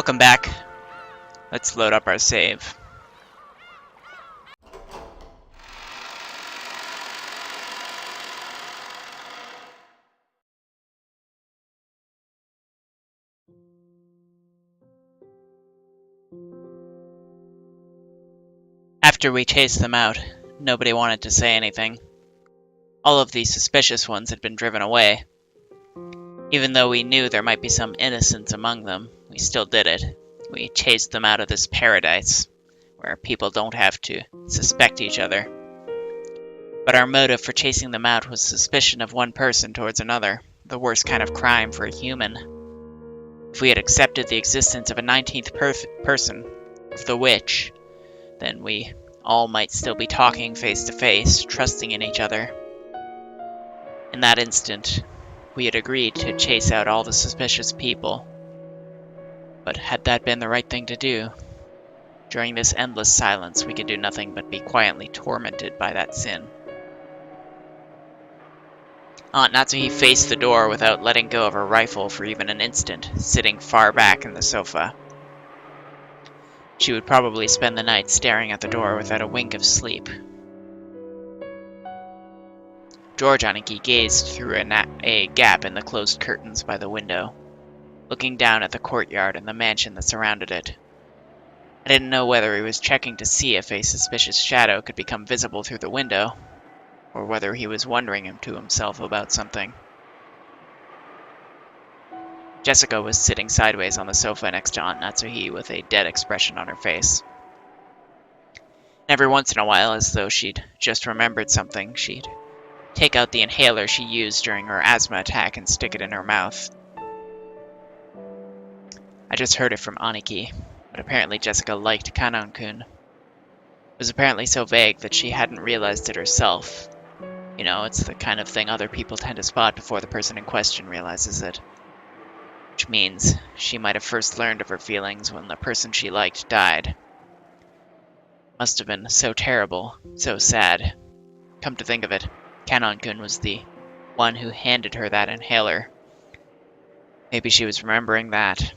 Welcome back. Let's load up our save. After we chased them out, nobody wanted to say anything. All of these suspicious ones had been driven away. Even though we knew there might be some innocents among them, we still did it. We chased them out of this paradise, where people don't have to suspect each other. But our motive for chasing them out was suspicion of one person towards another, the worst kind of crime for a human. If we had accepted the existence of a 19th person, of the witch, then we all might still be talking face to face, trusting in each other. In that instant, we had agreed to chase out all the suspicious people. But had that been the right thing to do? During this endless silence, we could do nothing but be quietly tormented by that sin. Aunt Natsuhi faced the door without letting go of her rifle for even an instant, sitting far back in the sofa. She would probably spend the night staring at the door without a wink of sleep. George Aniki gazed through a gap in the closed curtains by the window, looking down at the courtyard and the mansion that surrounded it. I didn't know whether he was checking to see if a suspicious shadow could become visible through the window, or whether he was wondering to himself about something. Jessica was sitting sideways on the sofa next to Aunt Natsuhi with a dead expression on her face. Every once in a while, as though she'd just remembered something, she'd take out the inhaler she used during her asthma attack and stick it in her mouth. I just heard it from Aniki, but apparently Jessica liked Kanon-kun. It was apparently so vague that she hadn't realized it herself. You know, it's the kind of thing other people tend to spot before the person in question realizes it. Which means she might have first learned of her feelings when the person she liked died. Must have been so terrible, so sad. Come to think of it, Kanon-kun was the one who handed her that inhaler. Maybe she was remembering that.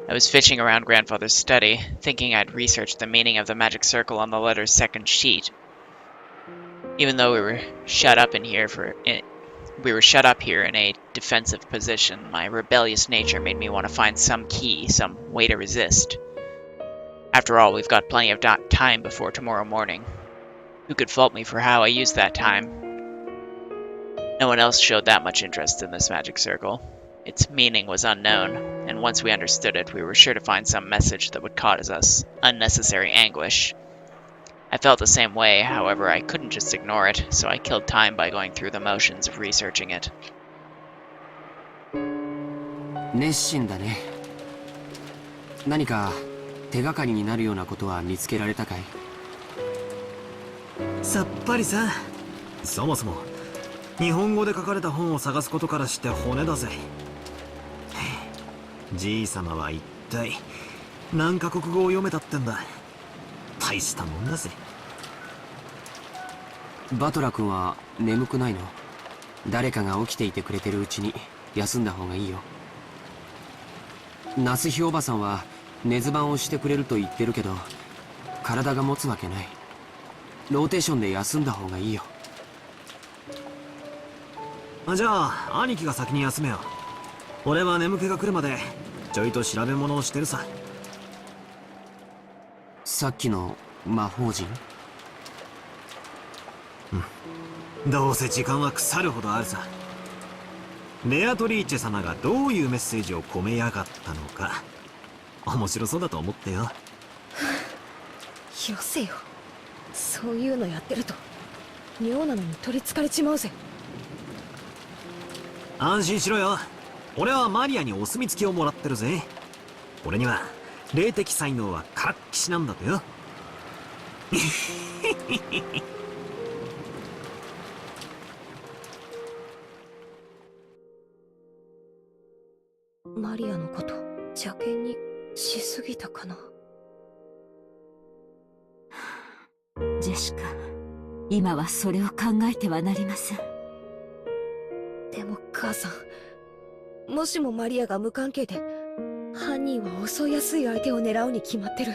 I was fishing around Grandfather's study, thinking I'd researched the meaning of the magic circle on the letter's second sheet. Even though we were shut up here in a defensive position, my rebellious nature made me want to find some key, some way to resist. After all, we've got plenty of time before tomorrow morning. Who could fault me for how I used that time? No one else showed that much interest in this magic circle. Its meaning was unknown, and once we understood it, we were sure to find some message that would cause us unnecessary anguish. I felt the same way, however, I couldn't just ignore it, so I killed time by going through the motions of researching it. 熱心だね。何か手がかりになるようなことは見つけられたかい？さっぱりさ。そもそも日本語で書かれた本を探すことからして骨だぜ。じいさまは一体何カ国語を読めたってんだ。大したもんだぜ。バトラ君は眠くないの？誰かが起きていてくれてるうちに休んだ方がいいよ。ナスヒおばさんは寝ズバンをしてくれると言ってるけど、体が持つわけない。ローテーションで休んだ方がいいよ。じゃあ兄貴が先に休めよ。俺は眠気が来るまでちょいと調べ物をしてるさ。さっきの魔法陣？どうせ時間は腐るほどあるさ。ベアトリーチェ様がどういうメッセージを込めやがったのか面白そうだと思ってよ。よせよ、そういうのやってると妙なのに取りつかれちまうぜ。安心しろよ。俺はマリアにお墨付きをもらってるぜ。俺には霊的才能は活気しなんだとよ。マリアのこと邪険にしすぎたかな。ジェシカ、今はそれを考えてはなりません。でも母さん、もしもマリアが無関係で、犯人は襲いやすい相手を狙うに決まってる。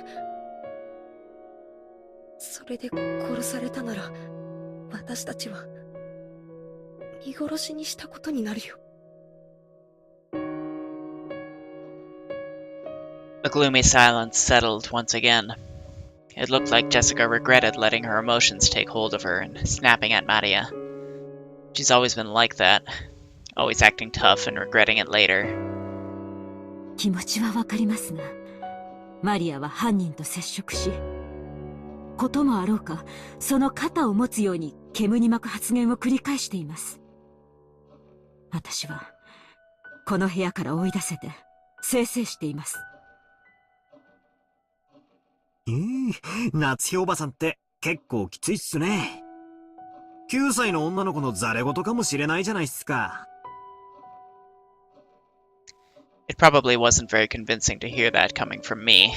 それで殺されたなら、私たちは見殺しにしたことになるよ。A gloomy silence settled once again. It looked like Jessica regretted letting her emotions take hold of her and snapping at Maria. She's always been like that, always acting tough and regretting it later. 気持ちはわかりますが、マリアは犯人と接触し、こともあろうか、その肩を持つように煙に巻く発言を繰り返しています。私は、この部屋から追い出せて、清々しています。夏日おばさんって結構きついっすね。9歳の女の子のザレ言かもしれないじゃないっすか。It probably wasn't very convincing to hear that coming from me.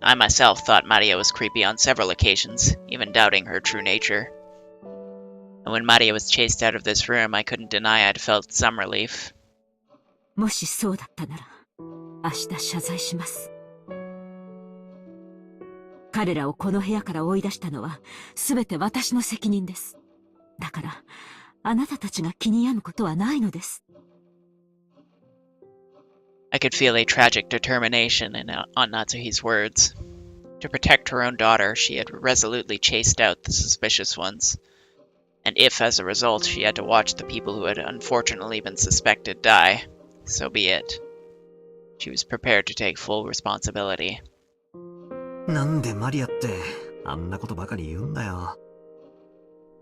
I myself thought Maria was creepy on several occasions, even doubting her true nature. And when Maria was chased out of this room, I couldn't deny I'd felt some relief. もしそうだったなら、明日謝罪します。彼らをこの部屋から追い出したのは、すべて私の責任です。だから、あなたたちが気に病むことはないのです。I could feel a tragic determination on Natsuhi's words. To protect her own daughter, she had resolutely chased out the suspicious ones. And if, as a result, she had to watch the people who had unfortunately been suspected die, so be it. She was prepared to take full responsibility. なんでマリアってあんなことばかり言うんだよ。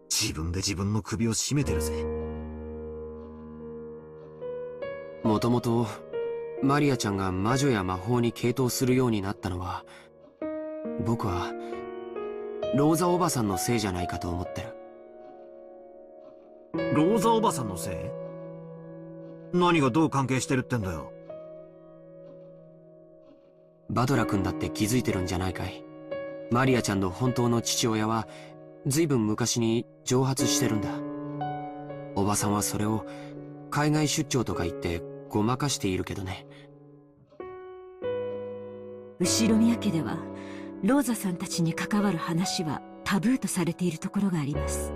自分で自分の首を絞めてるぜ。もともとマリアちゃんが魔女や魔法に傾倒するようになったのは、僕はローザおばさんのせいじゃないかと思ってる。ローザおばさんのせい？何がどう関係してるってんだよ。バドラ君だって気づいてるんじゃないかい。マリアちゃんの本当の父親は随分昔に蒸発してるんだ。おばさんはそれを海外出張とか言ってごまかしているけどね。後宮家ではローザさんたちに関わる話はタブーとされているところがあります。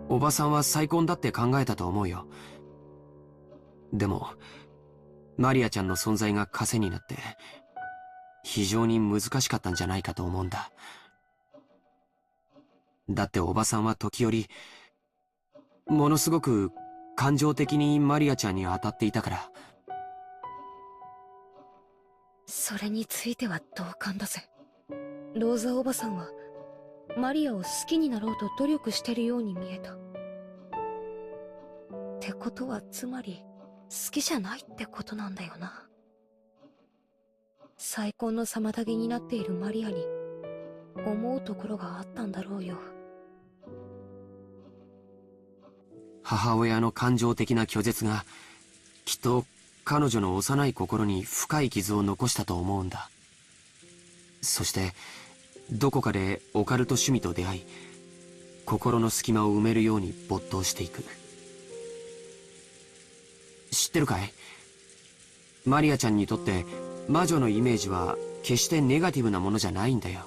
おばさんは再婚だって考えたと思うよ。でもマリアちゃんの存在が枷になって非常に難しかったんじゃないかと思うんだ。だっておばさんは時折ものすごく感情的にマリアちゃんに当たっていたから。それについては同感だぜ。ローザおばさんはマリアを好きになろうと努力してるように見えた。ってことはつまり好きじゃないってことなんだよな。再婚の妨げになっているマリアに思うところがあったんだろうよ。母親の感情的な拒絶がきっと彼女の幼い心に深い傷を残したと思うんだ。そしてどこかでオカルト趣味と出会い、心の隙間を埋めるように没頭していく。知ってるかい？マリアちゃんにとって魔女のイメージは決してネガティブなものじゃないんだよ。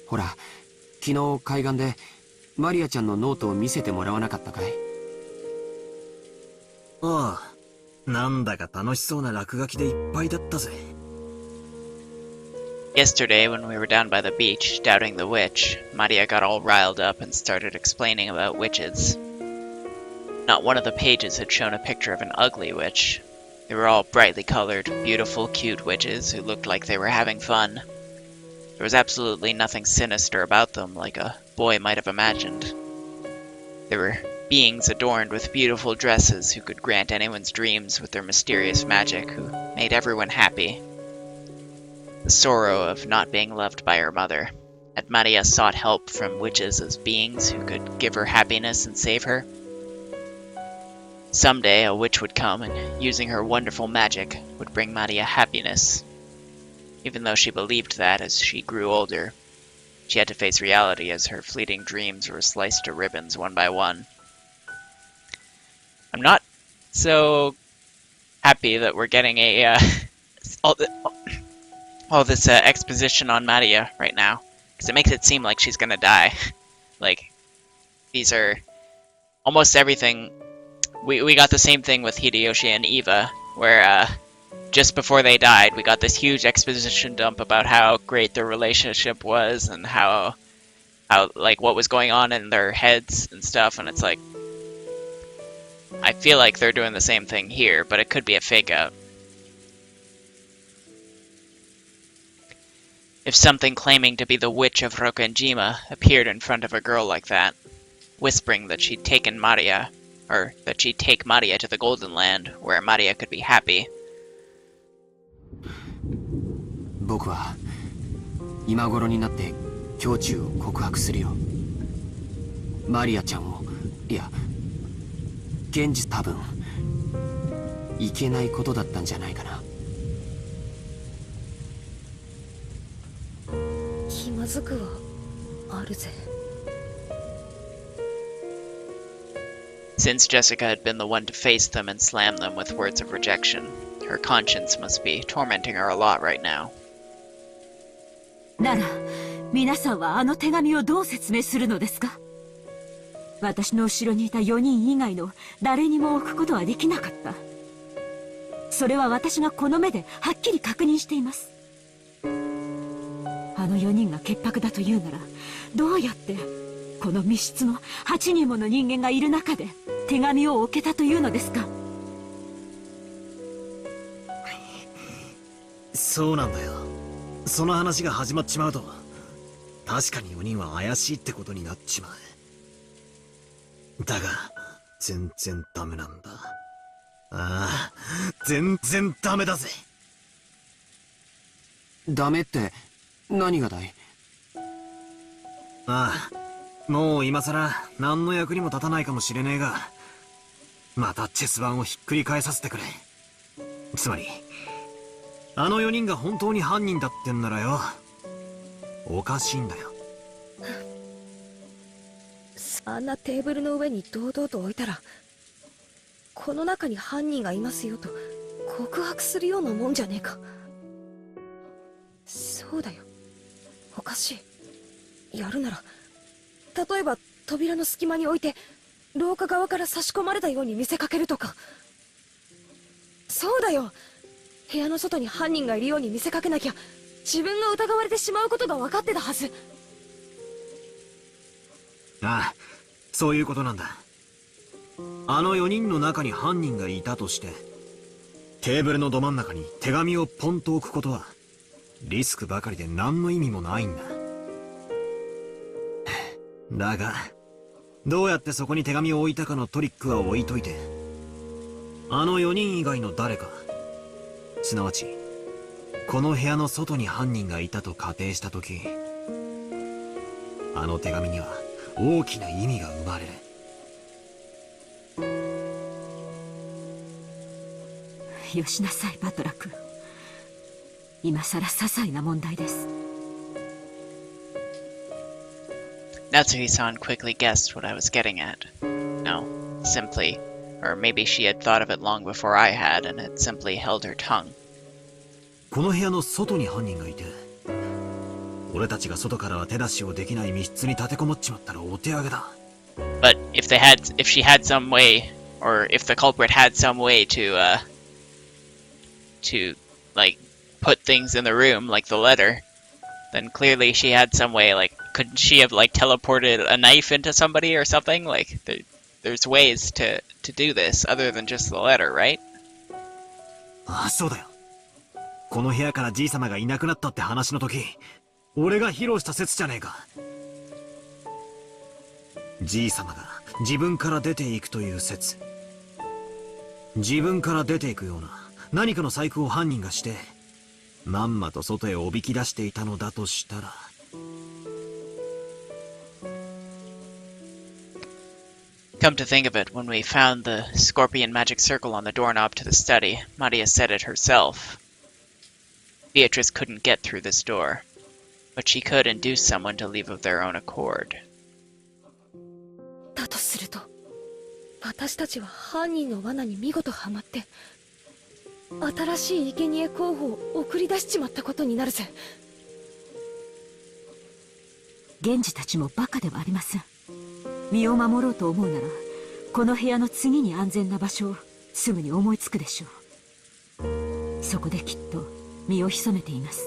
ほら、昨日海岸でマリアちゃんのノートを見せてもらわなかったかい？ああ、なんだか楽しそうな落書きでいっぱいだったぜ。Yesterday, when we were down by the beach, doubting the witch, Maria got all riled up and started explaining about witches. Not one of the pages had shown a picture of an ugly witch. They were all brightly colored, beautiful, cute witches who looked like they were having fun. There was absolutely nothing sinister about them, like a boy might have imagined. They were beings adorned with beautiful dresses who could grant anyone's dreams with their mysterious magic, who made everyone happy. The sorrow of not being loved by her mother. Had Maria sought help from witches as beings who could give her happiness and save her? Someday a witch would come and, using her wonderful magic, would bring Maria happiness. Even though she believed that as she grew older, she had to face reality as her fleeting dreams were sliced to ribbons one by one. I'm not so happy that we're getting a all this exposition on Maria right now, because it makes it seem like she's gonna die. Like, these are almost everything. We got the same thing with Hideyoshi and Eva, where just before they died, we got this huge exposition dump about how great their relationship was and how like what was going on in their heads and stuff, and it's like, I feel like they're doing the same thing here, but it could be a fake out. If something claiming to be the witch of Rokenjima appeared in front of a girl like that, whispering that she'd taken Maria, or that she'd take Maria to the Golden Land, where Maria could be happy. 僕は今頃になって胸中を告白するよ。マリアちゃんを、いや、現実多分いけないことだったんじゃないかな。気まずくはあるぜ。Since Jessica had been the one to face them and slam them with words of rejection, her conscience must be tormenting her a lot right now. なら、皆さんはあの手紙をどう説明するのですか？私の後ろにいた4人以外の誰にも置くことはできなかった。それは私がこの目ではっきり確認しています。あの4人が潔白だというなら、どうやってこの密室の8人もの人間がいる中で手紙を置けたというのですか？そうなんだよ。その話が始まっちまうと、確かに4人は怪しいってことになっちまう。だが全然ダメなんだ。ああ、全然ダメだぜ。ダメって何がだい？ああ、もう今さら何の役にも立たないかもしれねえが、またチェス盤をひっくり返させてくれ。つまりあの4人が本当に犯人だってんならよ、おかしいんだよ。あんなテーブルの上に堂々と置いたら、この中に犯人がいますよと告白するようなもんじゃねえか。そうだよ、おかしい。やるなら、例えば扉の隙間に置いて廊下側から差し込まれたように見せかけるとか。そうだよ、部屋の外に犯人がいるように見せかけなきゃ自分が疑われてしまうことが分かってたはず。ああ、そういうことなんだ。あの4人の中に犯人がいたとして、テーブルのど真ん中に手紙をポンと置くことはリスクばかりで何の意味もないんだ。だがどうやってそこに手紙を置いたかのトリックは置いといて、あの4人以外の誰か、すなわちこの部屋の外に犯人がいたと仮定したとき、あの手紙には大きな意味が生まれる。よしなさい、バトラ君。今さら些細な問題です。Natsuhi-san quickly guessed what I was getting at. No, simply, or maybe she had thought of it long before I had and had simply held her tongue. この部屋の外に犯人がいて、俺たちが外からは手出しをできない密室に立てこもっちまったらお手上げだ。But if she had some way, or if the culprit had some way to like put things in the room, like the letter, then clearly she had some way. Like, couldn't she have like teleported a knife into somebody or something? Like, there's ways to do this other than just the letter, right? ああ、そうだよ。この部屋からじいさまがいなくなったって話の時、俺が披露した説じゃねえか。じいさまが自分から出ていくという説。自分から出ていくような何かの細工を犯人がして、まんまと外へおびき出していたのだとしたら。Come to think of it, when we found the scorpion magic circle on the doorknob to the study, Maria said it herself. Beatrice couldn't get through this door, but she could induce someone to leave of their own accord. だとすると、私たちは犯人の罠に見事はまって、新しい生贄候補を送り出しちまったことになるぜ。源氏たちもバカではありません。身を守ろうと思うなら、この部屋の次に安全な場所をすぐに思いつくでしょう。そこできっと身を潜めています。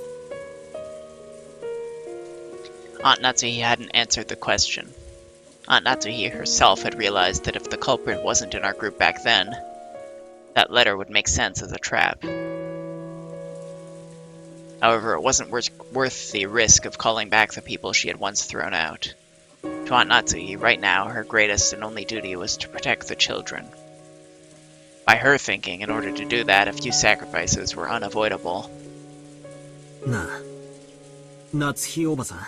Aunt Natsuhi hadn't answered the question. Aunt Natsuhi herself had realized that if the culprit wasn't in our group back then, that letter would make sense as a trap. However, it wasn't worth the risk of calling back the people she had once thrown out. To Aunt Natsuhi, right now, her greatest and only duty was to protect the children. By her thinking, in order to do that, a few sacrifices were unavoidable. なあ、夏日おばさん。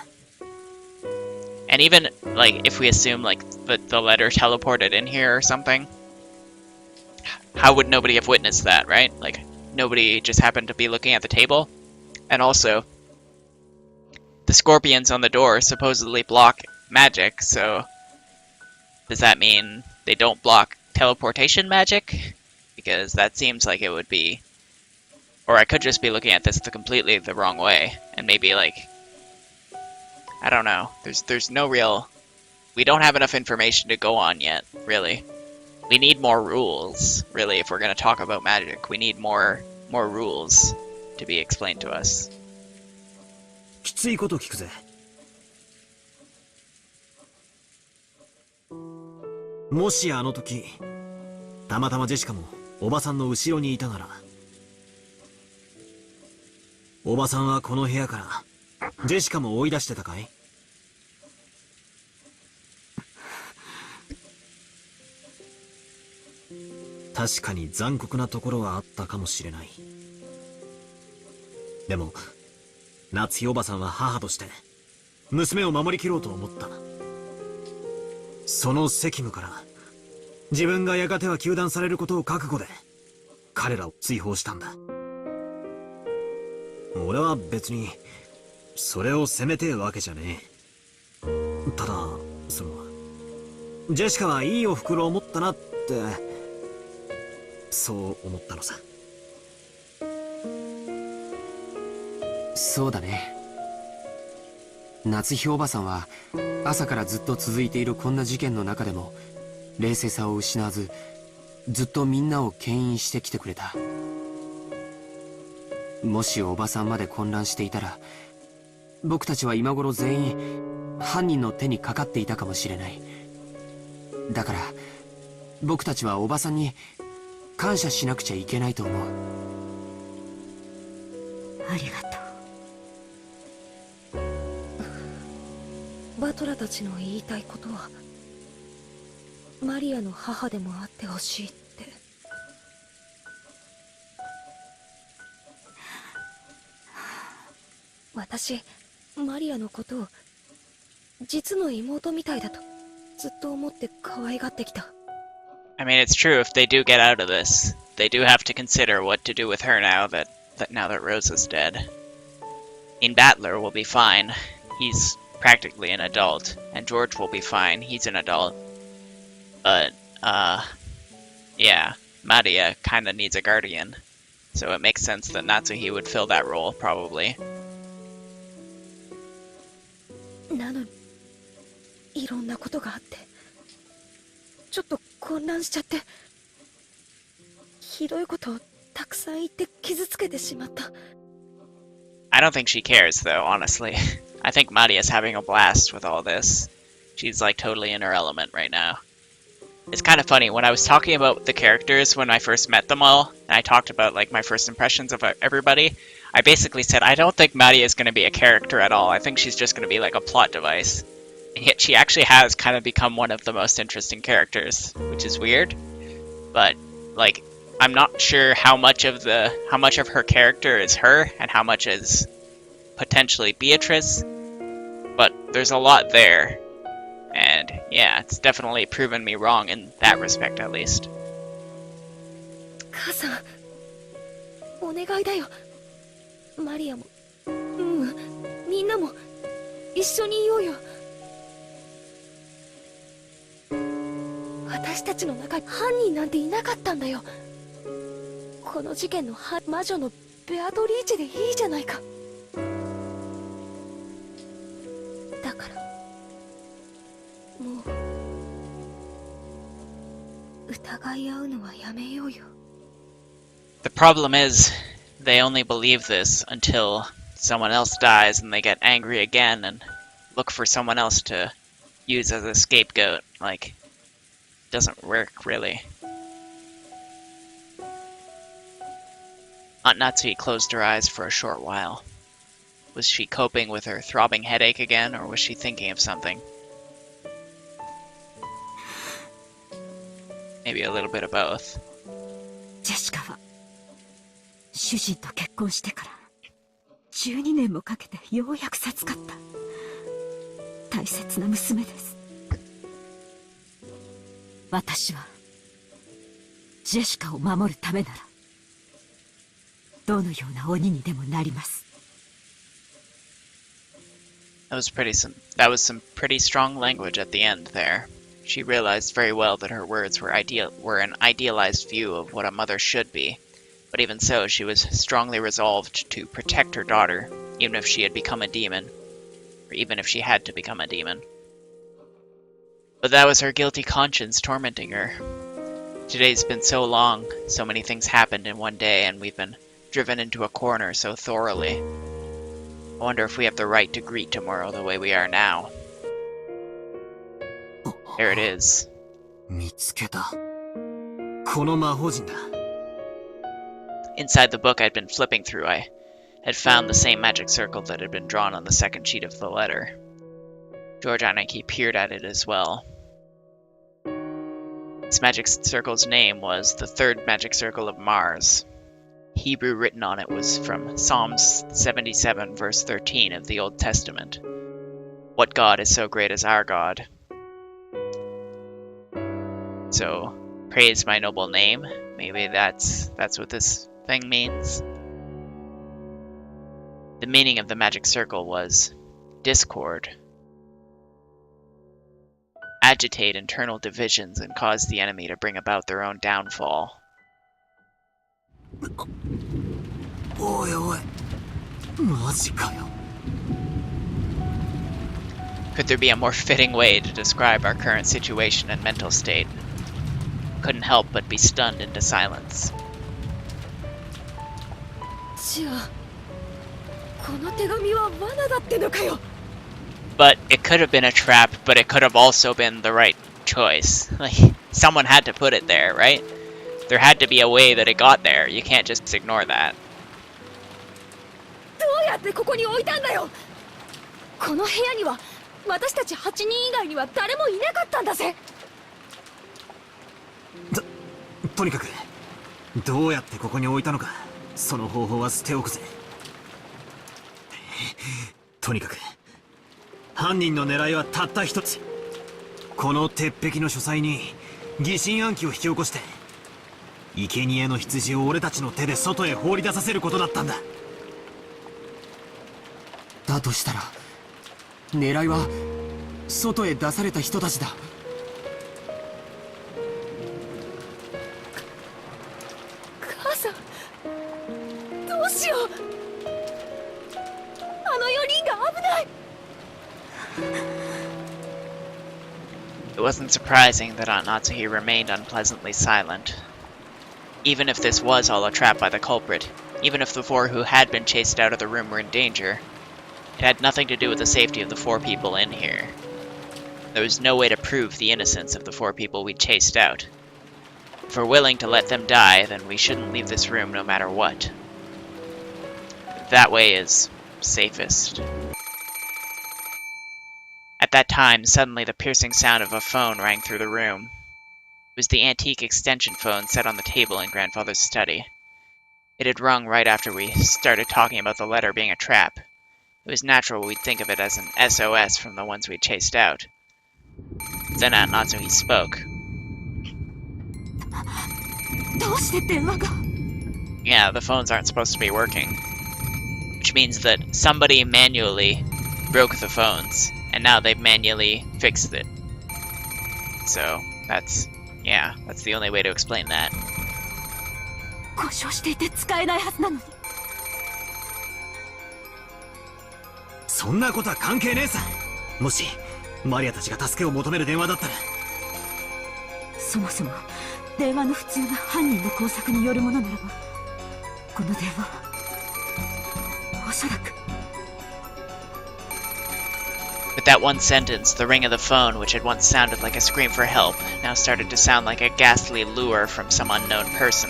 And even, like, if we assume, like, the letter teleported in here or something, how would nobody have witnessed that, right? Like, nobody just happened to be looking at the table? And also, the scorpions on the door supposedly block magic, so does that mean they don't block teleportation magic? Because that seems like it would be... Or I could just be looking at this completely the wrong way, and maybe, like... I don't know. There's no real... We don't have enough information to go on yet, really. We need more rules, really, if we're going to talk about magic. We need more rules to be explained to us. きついこと聞くぜ。もしあの時、たまたまジェシカもおばさんの後ろにいたなら、おばさんはこの部屋からジェシカも追い出してたかい？確かに残酷なところはあったかもしれない。でも夏日おばさんは母として娘を守りきろうと思った。その責務から自分がやがては糾弾されることを覚悟で彼らを追放したんだ。俺は別にそれを責めてえわけじゃねえ。ただジェシカはいいお袋を持ったなってそう思ったのさ。そうだね。夏日おばさんは朝からずっと続いているこんな事件の中でも冷静さを失わず、ずっとみんなを牽引してきてくれた。もしおばさんまで混乱していたら、僕たちは今頃全員犯人の手にかかっていたかもしれない。だから僕たちはおばさんに感謝しなくちゃいけないと思う。ありがとう。バトラたちの言いたいことは、マリアの母でもあってほしいって。私、マリアのことを実の妹みたいだとずっと思って可愛がってきた。I mean, it's true, if they do get out of this, they do have to consider what to do with her now that Rose is dead. Battler will be fine. He's practically an adult. And George will be fine. He's an adult. But, yeah, Maria kinda needs a guardian. So it makes sense that Natsuhi would fill that role, probably. なのに、いろんなことがあって、ちょっと混乱しちゃって、ひどいことをたくさん言って傷つけてしまった。I don't think she cares, though, honestly. I think Maria's having a blast with all this. She's, like, totally in her element right now. It's kind of funny, when I was talking about the characters when I first met them all, and I talked about, like, my first impressions of everybody, I basically said, I don't think Maria is going to be a character at all. I think she's just going to be, like, a plot device. And yet she actually has kind of become one of the most interesting characters, which is weird. But, like, I'm not sure how much of her character is her and how much is potentially Beatrice, but there's a lot there. And yeah, it's definitely proven me wrong in that respect, at least. 母さん、お願いだよ。マリアも、みんなも一緒にいようよ。私たちの中に犯人なんていなかったんだよ。この事件の魔女のベアトリーチェでいいじゃないか。だからもう疑い合うのはやめようよ。 The problem is, they only believe this until someone else dies and they get angry again and look for someone else to use as a scapegoat. Like, it doesn't work, really. Aunt Natsuhi closed her eyes for a short while. Was she coping with her throbbing headache again, or was she thinking of something? Maybe a little bit of both. ジェシカは主人と結婚してから12年もかけてようやく授かった大切な娘です。私はジェシカを守るためならどのような鬼にでもなります。That was some pretty strong language at the end there. She realized very well that her words were an idealized view of what a mother should be, but even so, she was strongly resolved to protect her daughter, even if she had become a demon, or even if she had to become a demon. But that was her guilty conscience tormenting her. Today's been so long, so many things happened in one day, and we've been driven into a corner so thoroughly. I wonder if we have the right to greet tomorrow the way we are now. There it is. 見つけた。この魔法陣だ。 Inside the book I'd been flipping through, I had found the same magic circle that had been drawn on the second sheet of the letter. George Anarchy peered at it as well. This magic circle's name was the third magic circle of Mars. Hebrew written on it was from Psalms 77 verse 13 of the Old Testament. What God is so great as our God? So, praise my noble name. Maybe that's what this thing means. The meaning of the magic circle was discord. Agitate internal divisions and cause the enemy to bring about their own downfall. おいおい、マジかよ。 Could there be a more fitting way to describe our current situation and mental state? Couldn't help but be stunned into silence. じゃあこの手紙は罠だってのかよ。 But it could have been a trap, but it could have also been the right choice. Like, someone had to put it there, right? There had to be a way that it got there. You can't just ignore that. どうやってここに置いたんだよ。この部屋には私たち8人以外には誰もいなかったんだぜ。とにかくどうやってここに置いたのか、その方法は捨ておくぜ。とにかく犯人の狙いはたった一つ。この鉄壁の書斎に疑心暗鬼を引き起こして生贄の羊を俺たちの手で外へ放り出させることだったんだ。だとしたら狙いは外へ出された人たちだ。母さん、どうしよう。あの4人が危ない。 It wasn't surprising that Aunt Natsuhi remained unpleasantly silent. Even if this was all a trap by the culprit, even if the four who had been chased out of the room were in danger, it had nothing to do with the safety of the four people in here. There was no way to prove the innocence of the four people we chased out. If we're willing to let them die, then we shouldn't leave this room no matter what. That way is safest. At that time, suddenly the piercing sound of a phone rang through the room. It was the antique extension phone set on the table in Grandfather's study. It had rung right after we started talking about the letter being a trap. It was natural we'd think of it as an SOS from the ones we'd chased out. Then Aunt Natsuhi spoke. どうして電話が Yeah, the phones aren't supposed to be working. Which means that somebody manually broke the phones, and now they've manually fixed it. So, that's Yeah, that's the only way to explain that. 故障していて使えないはずなのに。そんなことは関係ねえさ。もしマリアたちが助けを求める電話だったら。そもそも電話の普通が犯人の工作によるものならば、この電話はおそらく。With that one sentence, the ring of the phone, which had once sounded like a scream for help, now started to sound like a ghastly lure from some unknown person.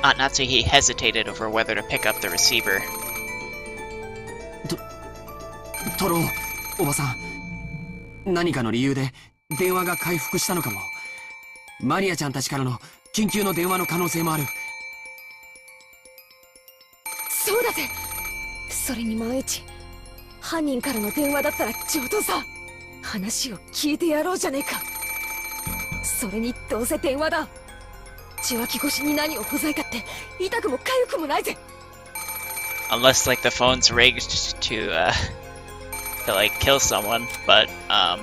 Aunt Natsuhi hesitated over whether to pick up the receiver. トロ、おばさん、何かの理由で電話が回復したのかも。マリアちゃんたちからの緊急の電話の可能性もある。そうだぜ。それに万一犯人からの電話だったら上等さ。話を聞いてやろうじゃねえか。それにどうせ電話だ。受話器越しに何をほざいたって痛くも痒くもないぜ。 Unless, like, the phone's rigged to like, kill someone, but, I'm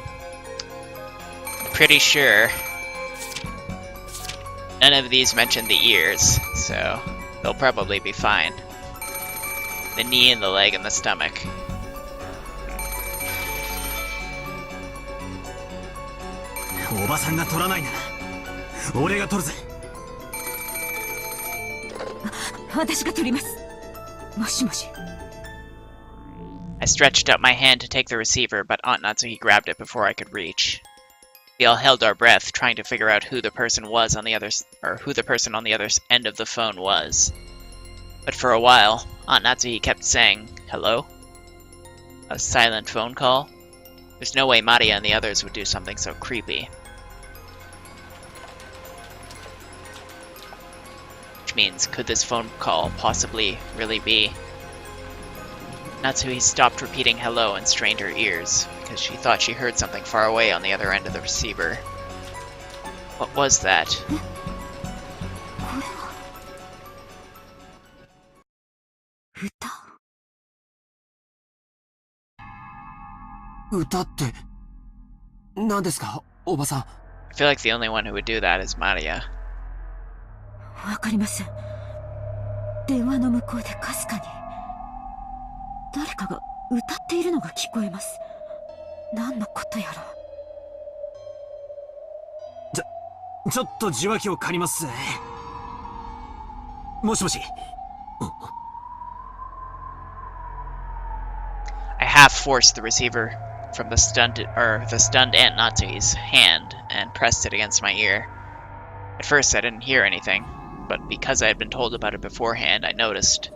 pretty sure none of these mention the ears, so they'll probably be fine. The knee and the leg and the stomach. おばさんが取らないなら俺が取るぜ。私が取ります。もしもし。I stretched out my hand to take the receiver, but Aunt Natsuhi grabbed it before I could reach. We all held our breath, trying to figure out who the person was on the other end of the phone was. But for a while, Aunt Natsuhi kept saying, "Hello?" A silent phone call? There's no way Maria and the others would do something so creepy. Which means, could this phone call possibly really be? Natsuhi stopped repeating hello and strained her ears, because she thought she heard something far away on the other end of the receiver. What was that? 歌って何ですか、おばさん。 I feel like the only one who would do that is Maria. わかりません。電話の向こうでかすかに誰かが歌っているのが聞こえます。何のことやら。ちょっと受話器を借りますぜ。もしもし。I half forced the receiver from the stunned Aunt Natsuhi's hand and pressed it against my ear. At first I didn't hear anything, but because I had been told about it beforehand, I noticed.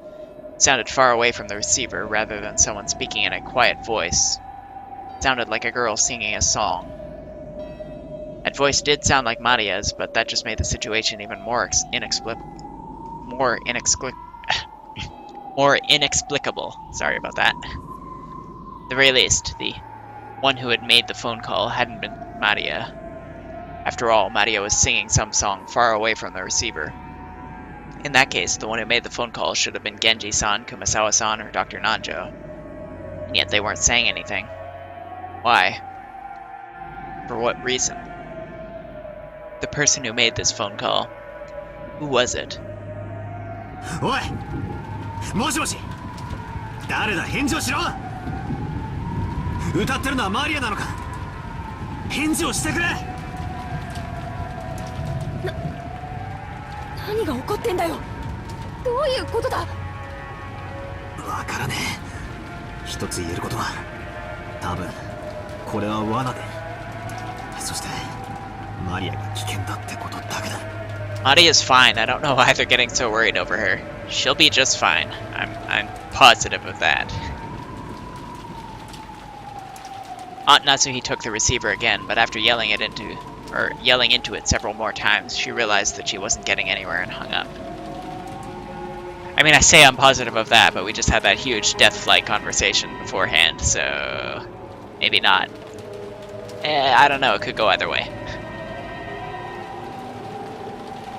It sounded far away from the receiver rather than someone speaking in a quiet voice. It sounded like a girl singing a song. That voice did sound like Maria's, but that just made the situation even more inexplicable. Sorry about that. At the very least, the one who had made the phone call hadn't been Maria. After all, Maria was singing some song far away from the receiver. In that case, the one who made the phone call should have been Genji-san, Kumasawa-san, or Dr. Nanjo. And yet they weren't saying anything. Why? For what reason? The person who made this phone call. Who was it? おい、もしもし。誰だ、返事をしろ。歌ってるのはマリアなのか。返事をしてくれ。何が起こってんだよ。どういうことだ。わからねえ。一つ言えることは、多分これは罠で、そしてマリアが危険だってことだけだ。Maria's fine. I don't know why they're getting so worried over her. She'll be just fine. I'm positive of that. Aunt Natsuhi took the receiver again, but after yelling into it several more times, she realized that she wasn't getting anywhere and hung up. I mean, I say I'm positive of that, but we just had that huge death flight conversation beforehand, so maybe not. I don't know, it could go either way.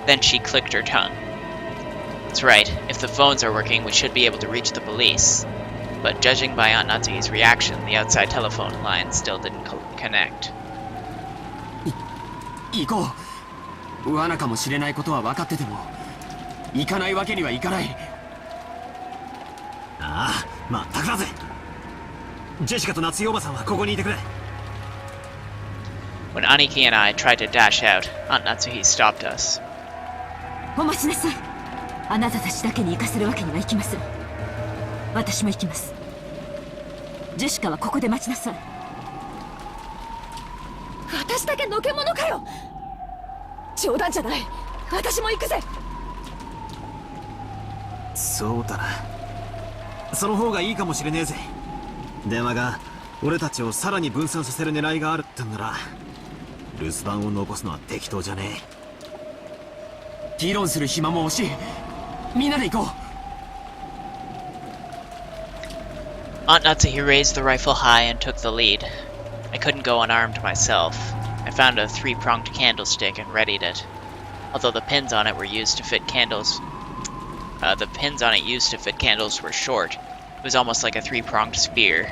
Then she clicked her tongue. That's right, if the phones are working, we should be able to reach the police. But judging by Aunt Natsuhi's reaction, the outside telephone line still didn't connect. 行こう。罠かもしれないことは分かってても行かないわけにはいかない。ああ、まったくだぜ。ジェシカと夏井おばさんはここにいてくれ。 When Aniki and I tried to dash out, Aunt Natsuhi stopped us. お待ちなさい。あなたたちだけに行かせるわけにはいきません。私も行きます。ジェシカはここで待ちなさい。私だけのけ者かよ。冗談じゃない。私も行くぜ。そうだな、その方がいいかもしれねえぜ。電話が俺たちをさらに分散させる狙いがあるってんなら、留守番を残すのは適当じゃねえ。議論する暇も惜しい。みんなで行こう。 Aunt Natsuhi raised the rifle high and took the lead. I couldn't go unarmed myself. I found a 3-pronged candlestick and readied it. Although the pins on it were used to fit candles, the pins on it used to fit candles were short. It was almost like a 3-pronged spear.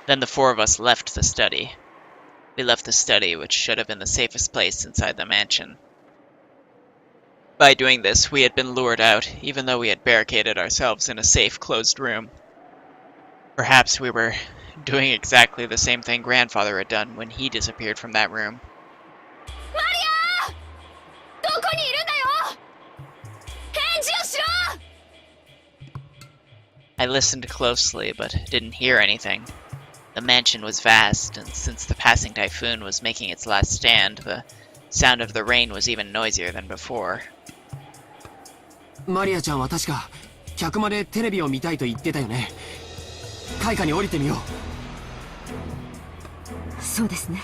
Then the four of us left the study. We left the study, which should have been the safest place inside the mansion. By doing this, we had been lured out, even though we had barricaded ourselves in a safe, closed room. Perhaps we were doing exactly the same thing Grandfather had done when he disappeared from that room. Maria! どこにいるんだよ! 返事をしろ! I listened closely, but didn't hear anything. The mansion was vast, and since the passing typhoon was making its last stand, the sound of the rain was even noisier than before. マリアちゃんは確か客までテレビを見たいと言ってたよね。階下に降りてみよう。そうですね。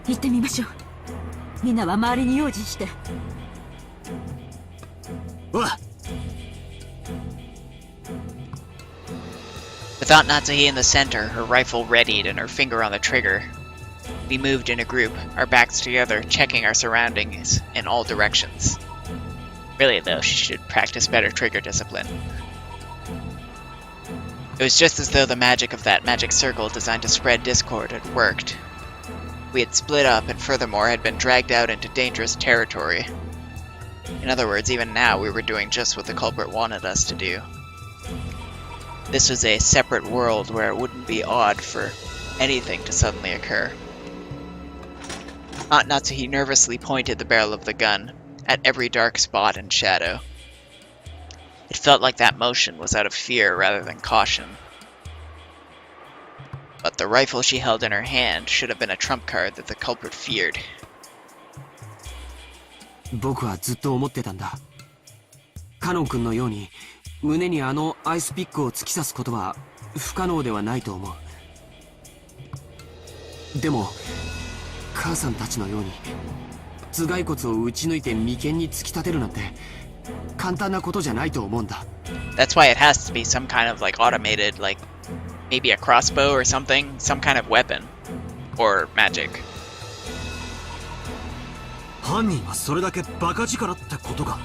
行ってみましょう。みんなは周りに用心して。うわっ。 With Aunt Natsuhi in the center, her rifle readied and her finger on the trigger, we moved in a group, our backs together, checking our surroundings in all directions. Really though, she should practice better trigger discipline. It was just as though the magic of that magic circle designed to spread discord had worked. We had split up and furthermore had been dragged out into dangerous territory. In other words, even now we were doing just what the culprit wanted us to do. This was a separate world where it wouldn't be odd for anything to suddenly occur. Aunt Natsuhi nervously pointed the barrel of the gun at every dark spot and shadow. It felt like that motion was out of fear rather than caution. But the rifle she held in her hand should have been a trump card that the culprit feared. 僕はずっと思ってたんだ。カノン君のように胸にあのアイスピックを突き刺すことは不可能ではないと思う。でも母さんたちのように頭蓋骨を打ち抜いて眉間に突き立てるなんて簡単なことじゃないと思うんだ。 That's why it has to be some kind of like automated, like maybe a crossbow or something, some kind of weapon or magic. 犯人はそれだけバカ力ってことか。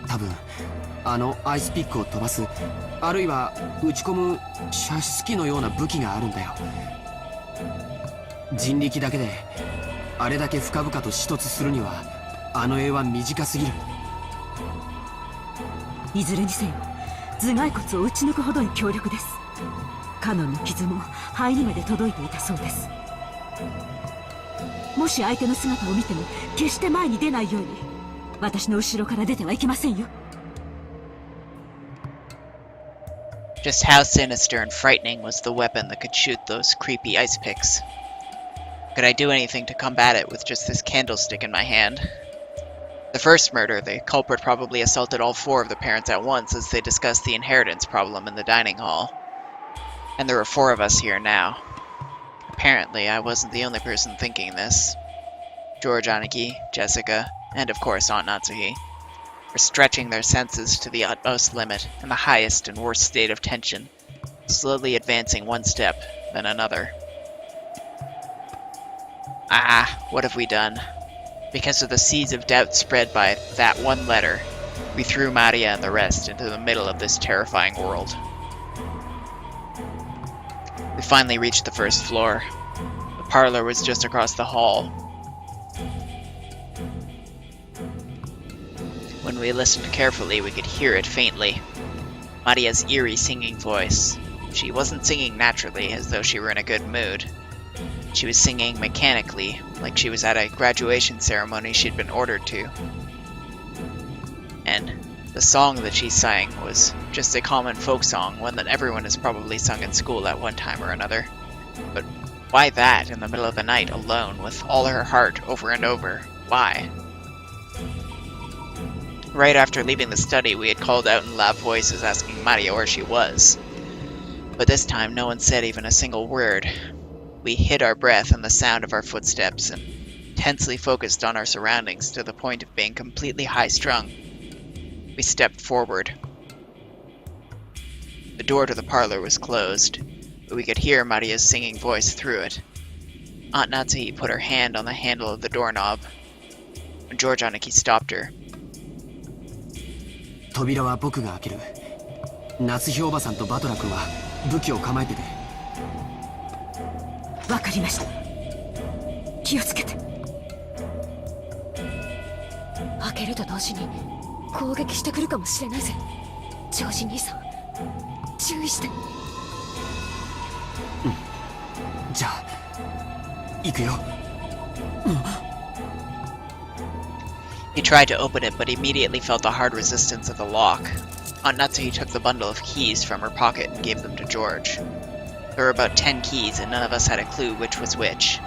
多分あのアイスピックを飛ばす、あるいは打ち込む射出機のような武器があるんだよ。人力だけであれだけ深々と刺突するにはあの絵は短すぎる。いずれにせよ頭蓋骨を打ち抜くほどに強力です。カノンの傷も肺にまで届いていたそうです。もし相手の姿を見ても決して前に出ないように、私の後ろから出てはいけませんよ。Just how sinister and frightening was the weapon that could shoot those creepy ice picks? Could I do anything to combat it with just this candlestick in my hand? The first murder, the culprit probably assaulted all four of the parents at once as they discussed the inheritance problem in the dining hall. And there were four of us here now. Apparently, I wasn't the only person thinking this. George Aniki, Jessica, and of course Aunt Natsuhi were stretching their senses to the utmost limit in the highest and worst state of tension, slowly advancing one step, then another. Ah, what have we done? Because of the seeds of doubt spread by that one letter, We threw Maria and the rest into the middle of this terrifying world. We finally reached the first floor. The parlor was just across the hall. When we listened carefully, we could hear it faintly. Maria's eerie singing voice. She wasn't singing naturally, as though she were in a good mood. She was singing mechanically, like she was at a graduation ceremony she'd been ordered to. And the song that she sang was just a common folk song, one that everyone has probably sung in school at one time or another. But why that in the middle of the night alone, with all her heart over and over? Why? Right after leaving the study, we had called out in loud voices asking Maria where she was. But this time no one said even a single word. We hid our breath and the sound of our footsteps and tensely focused on our surroundings to the point of being completely high-strung. We stepped forward. The door to the parlor was closed, but we could hear Maria's singing voice through it. Aunt Natsuhi put her hand on the handle of the doorknob. George Aniki stopped her. 扉は僕が開ける。夏日おばさんとバトラ君は武器を構えてて。わかりました。気をつけて。開けると同時に攻撃してくるかもしれないぜ。ジョージ兄さん、注意して。じゃあ行くよ。He tried to open it, but immediately felt the hard resistance of the lock. Aunt Natsuhi took the bundle of keys from her pocket and gave them to George. There were about 10 keys, and none of us had a clue which was which.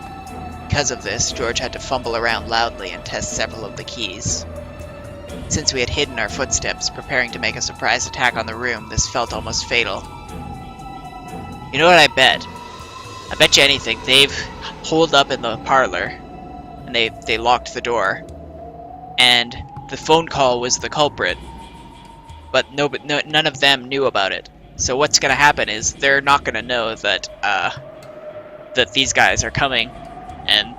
Because of this, George had to fumble around loudly and test several of the keys. Since we had hidden our footsteps, preparing to make a surprise attack on the room, this felt almost fatal. You know what I bet? I bet you anything, they've holed up in the parlor, and they locked the door. And the phone call was the culprit, but none of them knew about it. So what's gonna happen is they're not gonna know that that these guys are coming, and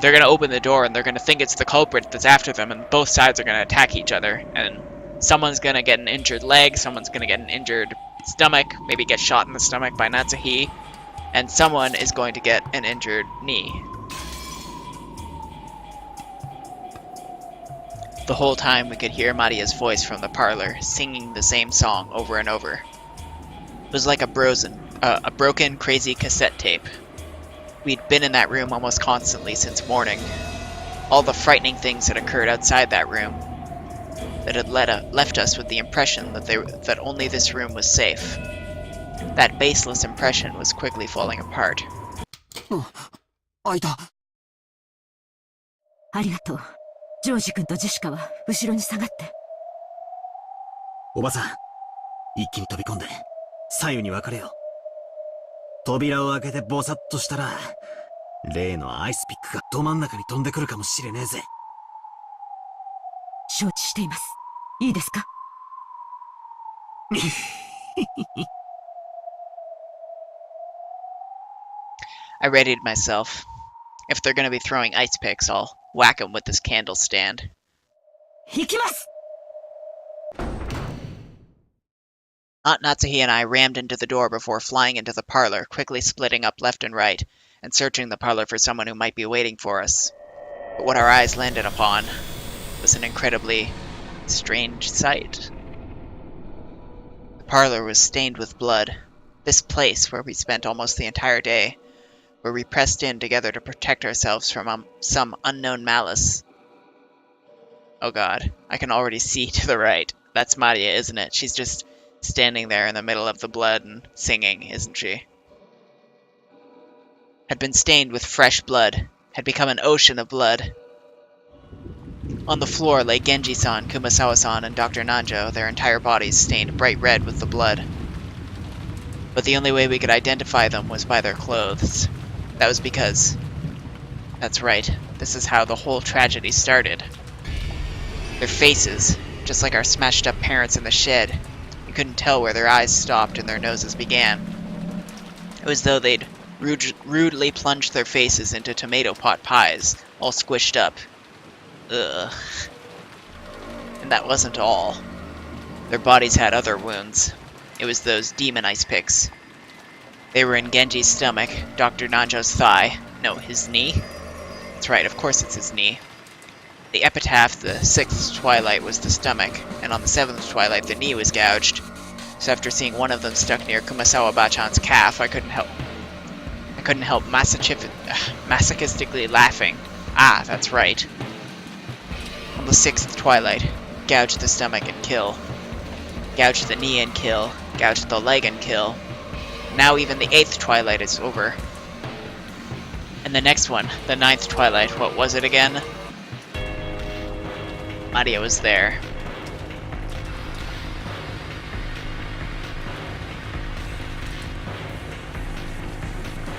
they're gonna open the door and they're gonna think it's the culprit that's after them, and both sides are gonna attack each other, and someone's gonna get an injured leg, someone's gonna get an injured stomach, maybe get shot in the stomach by Natsuhi, and someone is going to get an injured knee. The whole time we could hear Maria's voice from the parlor, singing the same song over and over. It was like a broken, crazy cassette tape. We'd been in that room almost constantly since morning. All the frightening things had occurred outside that room that had left us with the impression that only this room was safe. That baseless impression was quickly falling apart. 開いた。ありがとう。ジョージ君とジェシカは後ろに下がって。おばさん、一気に飛び込んで左右に分かれよう。扉を開けてボサッとしたら例のアイスピックがど真ん中に飛んでくるかもしれねえぜ。承知しています。いいですか？I readied myself. If they're gonna be throwing ice picks, I'll whack them with this candle stand. 行きます！ Aunt Natsuhi and I rammed into the door before flying into the parlor, quickly splitting up left and right, and searching the parlor for someone who might be waiting for us. But what our eyes landed upon was an incredibly strange sight. The parlor was stained with blood. This place, where we spent almost the entire day, where we pressed in together to protect ourselves from some unknown malice. Oh god, I can already see to the right. That's Maria, isn't it? She's just standing there in the middle of the blood and singing, isn't she? Had been stained with fresh blood, had become an ocean of blood. On the floor lay Genji-san, Kumasawa-san, and Dr. Nanjo, their entire bodies stained bright red with the blood. But the only way we could identify them was by their clothes. That was because... That's right, this is how the whole tragedy started. Their faces, just like our smashed-up parents in the shed, you couldn't tell where their eyes stopped and their noses began. It was as though they'd rudely plunged their faces into tomato pot pies, all squished up. Ugh. And that wasn't all. Their bodies had other wounds. It was those demon ice picks. They were in Genji's stomach, Dr. Nanjo's thigh. No, his knee? That's right, of course it's his knee. The epitaph, the 6th twilight, was the stomach, and on the 7th twilight the knee was gouged. So after seeing one of them stuck near Kumasawa Bachan's calf, I couldn't help masochistically laughing. Ah, that's right. On the 6th twilight, gouge the stomach and kill. Gouge the knee and kill. Gouge the leg and kill. Now even the 8th twilight is over. And the next one, the 9th twilight, what was it again? Maria was there.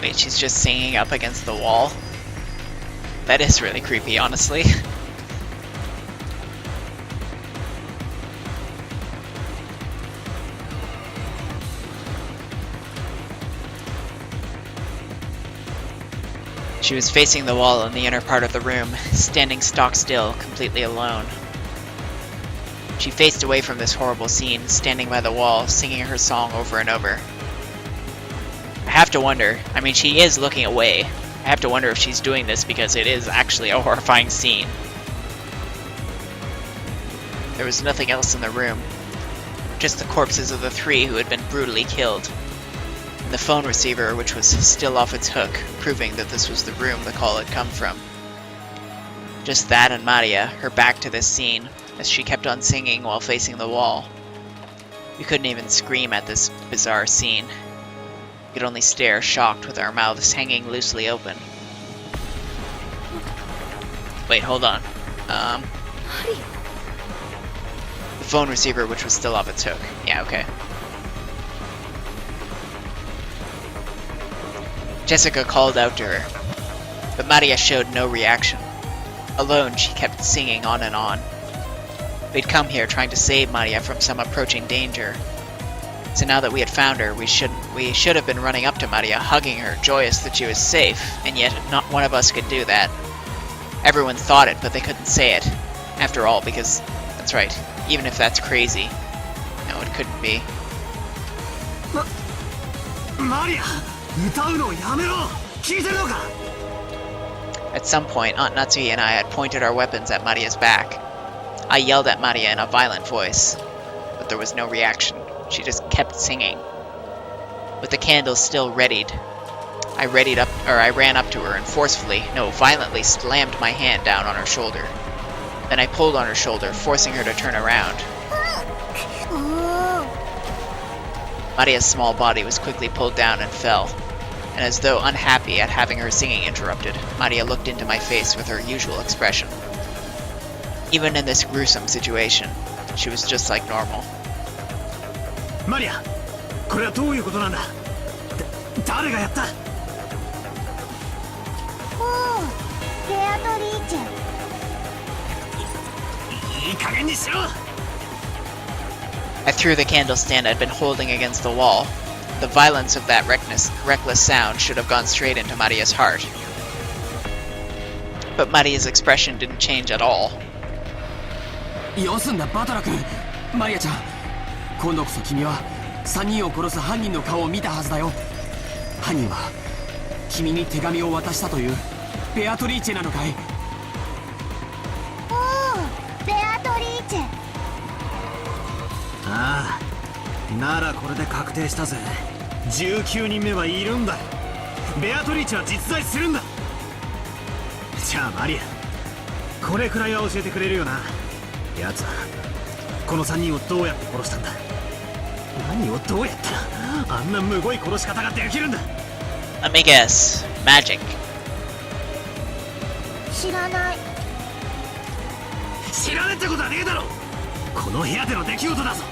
Wait, she's just singing up against the wall? That is really creepy, honestly. She was facing the wall in the inner part of the room, standing stock still, completely alone. She faced away from this horrible scene, standing by the wall, singing her song over and over. I have to wonder, I mean, she is looking away. I have to wonder if she's doing this because it is actually a horrifying scene. There was nothing else in the room, just the corpses of the 3 who had been brutally killed. And the phone receiver, which was still off its hook, proving that this was the room the call had come from. Just that and Maria, her back to this scene, as she kept on singing while facing the wall. We couldn't even scream at this bizarre scene. We could only stare, shocked, with our mouths hanging loosely open. Wait, hold on. The phone receiver, which was still off its hook. Yeah, okay. Jessica called out to her, but Maria showed no reaction. Alone, she kept singing on and on. We'd come here trying to save Maria from some approaching danger. So now that we had found her, we should have been running up to Maria, hugging her, joyous that she was safe, and yet not one of us could do that. Everyone thought it, but they couldn't say it. After all, because, that's right, even if that's crazy, no, it couldn't be. Maria! At some point, Aunt Natsuki and I had pointed our weapons at Maria's back. I yelled at Maria in a violent voice, but there was no reaction. She just kept singing. With the candles still readied, I ran up to her and violently slammed my hand down on her shoulder. Then I pulled on her shoulder, forcing her to turn around. Maria's small body was quickly pulled down and fell, and as though unhappy at having her singing interrupted, Maria looked into my face with her usual expression. Even in this gruesome situation, she was just like normal. Maria, これはどういうことなんだ? 誰がやった? ベアトリーチェ。いい加減にしろ! I threw the candle stand I'd been holding against the wall. The violence of that reckless sound should have gone straight into Maria's heart. But Maria's expression didn't change at all. よすんだバトラ君、マリアちゃん、今度こそ君は3人を殺す犯人の顔を見たはずだよ。犯人は君に手紙を渡したというベアトリーチェなのかい？おお、ベアトリーチェ。ああ、ならこれで確定したぜ。19人目はいるんだ。ベアトリーチェは実在するんだ。じゃあマリア、これくらいは教えてくれるよな。奴はこの3人をどうやって殺したんだ？何をどうやったらあんなむごい殺し方ができるんだ？ Let me guess. Magic. 知らない。知らねえってことはねえだろ。この部屋での出来事だぞ。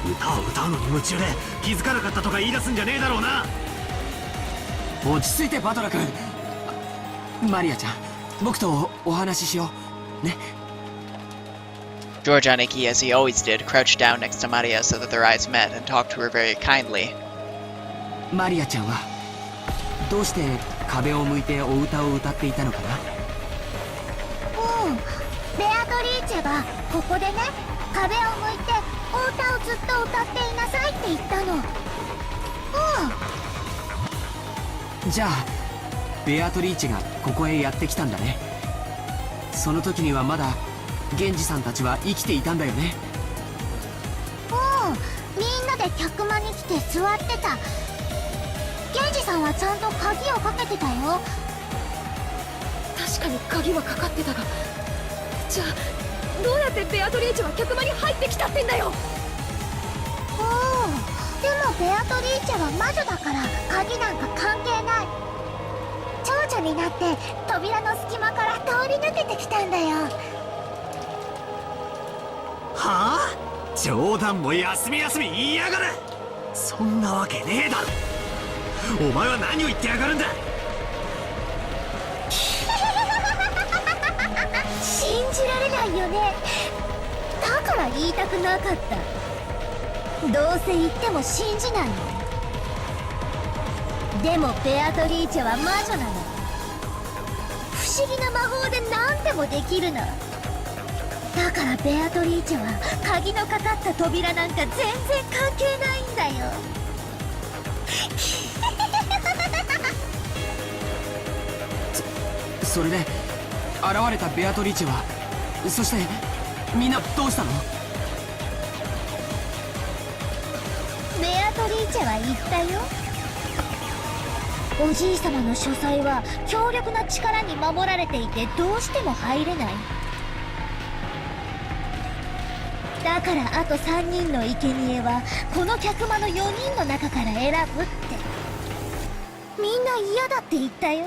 歌を歌うのに夢中で気づかなかったとか言い出すんじゃねえだろうな。落ち着いてバトラ君。マリアちゃん、僕とお話ししようね。George Aniki, as he always did, crouched down next to Maria so that their eyes met and talked to her very kindly. マリアちゃんはどうして壁を向いてお歌を歌っていたのかな？ベアトリーチェがここでね、壁を向いてお歌をずっと歌っていなさいって言ったの。じゃあベアトリーチェがここへやってきたんだね。その時にはまだ源氏さんたちは生きていたんだよね。みんなで客間に来て座ってた。源氏さんはちゃんと鍵をかけてたよ。確かに鍵はかかってたが、じゃあどうやってベアトリーチェは客間に入ってきたってんだよ。でもベアトリーチェは魔女だから鍵なんか関係ない。蝶々になって扉の隙間から通り抜けてきたんだよ。はあ、冗談も休み休み言いやがる。そんなわけねえだろ。お前は何を言ってやがるんだ。信じられないよね。だから言いたくなかった。どうせ言っても信じないの。でもベアトリーチェは魔女なの。不思議な魔法で何でもできるの。だからベアトリーチェは鍵のかかった扉なんか全然関係ないんだよ。それで現れたベアトリーチェは、そしてみんなどうしたの？ベアトリーチェは言ったよ。おじい様の書斎は強力な力に守られていてどうしても入れない。だからあと3人の生贄はこの客間の4人の中から選ぶって。みんな嫌だって言ったよ。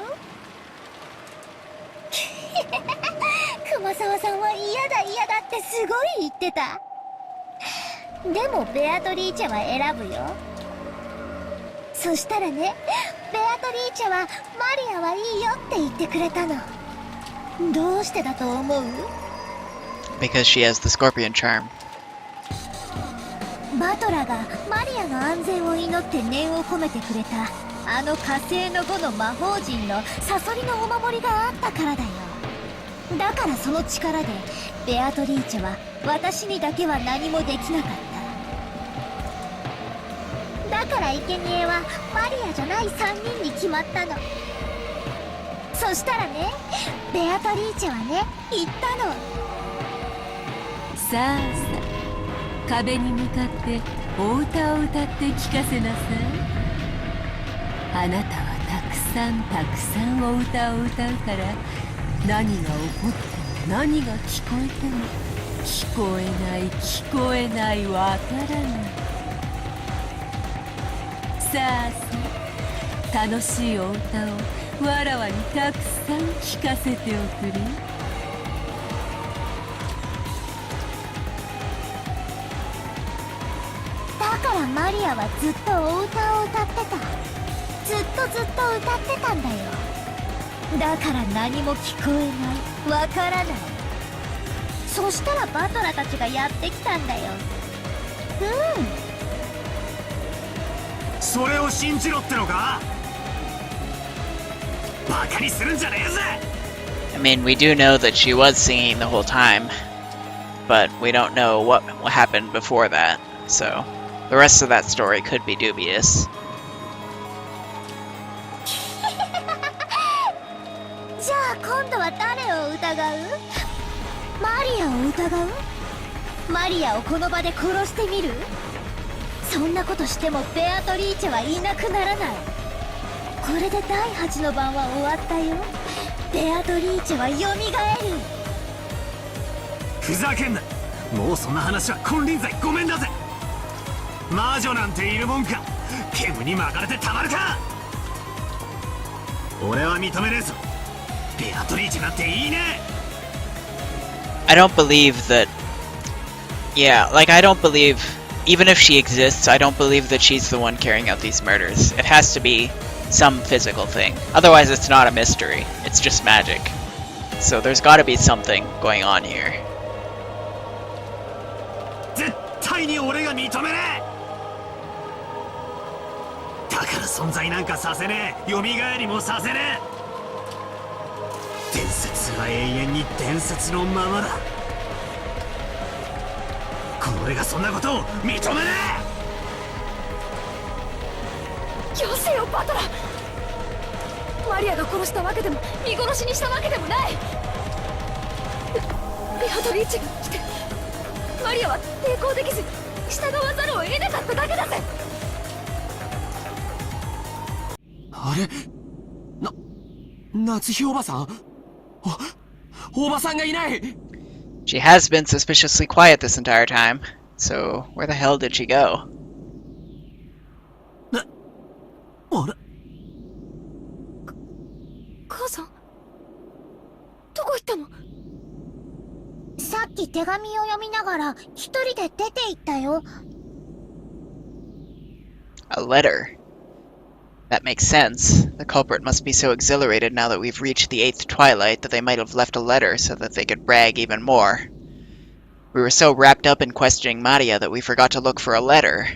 熊沢さんは嫌だ嫌だってすごい言ってた。でもベアトリーチェは選ぶよ。そしたらね、ベアトリーチェはマリアはいいよって言ってくれたの。どうしてだと思う？ Because she has the scorpion charm. バトラがマリアの安全を祈って念を込めてくれたあの火星の5の魔法陣のサソリのお守りがあったからだよ。だからその力でベアトリーチェは私にだけは何もできなかった。だから生贄はマリアじゃない3人に決まったの。そしたらね、ベアトリーチェはね、言ったの。さあさあ、壁に向かってお歌を歌って聞かせなさい。あなたはたくさんたくさんお歌を歌うから、何が起こっても何が聞こえても聞こえない聞こえないわからない。さあさあ、楽しいお歌をわらわにたくさん聞かせておくれ。だからマリアはずっとお歌を歌ってた。ずっとずっと歌ってたんだよ。だから何も聞こえないわからない。そしたらバトラたちがやってきたんだよ。それを信じろってのか？バカにするんじゃねえぜ。 I mean, we do know that she was singing the whole time, but we don't know what happened before that, so the rest of that story could be dubious. じゃあ今度は誰を疑う？マリアを疑う？マリアをこの場で殺してみる？そんなことしてもベアトリーチェはいなくならない。これで第8の番は終わったよ。ベアトリーチェは蘇る。ふざけんな。もうそんな話は金輪際ごめんだぜ。魔女なんているもんか。煙に巻かれてたまるか。俺は認めねえぞ。ベアトリーチェなんていいね。 I don't believe that... Yeah, like, I don't believe... Even if she exists, I don't believe that she's the one carrying out these murders. It has to be some physical thing. Otherwise, it's not a mystery. It's just magic. So there's gotta be something going on here. 絶対に俺が認めねえ。だから存在なんかさせねえ。蘇りもさせねえ。伝説永遠に伝説のままだ。この俺がそんなことを認めねよせよバトラー。マリアが殺したわけでも見殺しにしたわけでもない。ベアトリーチェが来てマリアは抵抗できず従わざるを得なかっただけだぜ。あれ、夏日おばさん、おばさんがいない。 She has been suspiciously quiet this entire time, so where the hell did she go? え。あれ、母さんどこ行ったの？さっき手紙を読みながら一人で出て行ったよ。A letter. That makes sense. The culprit must be so exhilarated now that we've reached the 8th twilight that they might have left a letter so that they could brag even more. We were so wrapped up in questioning Maria that we forgot to look for a letter.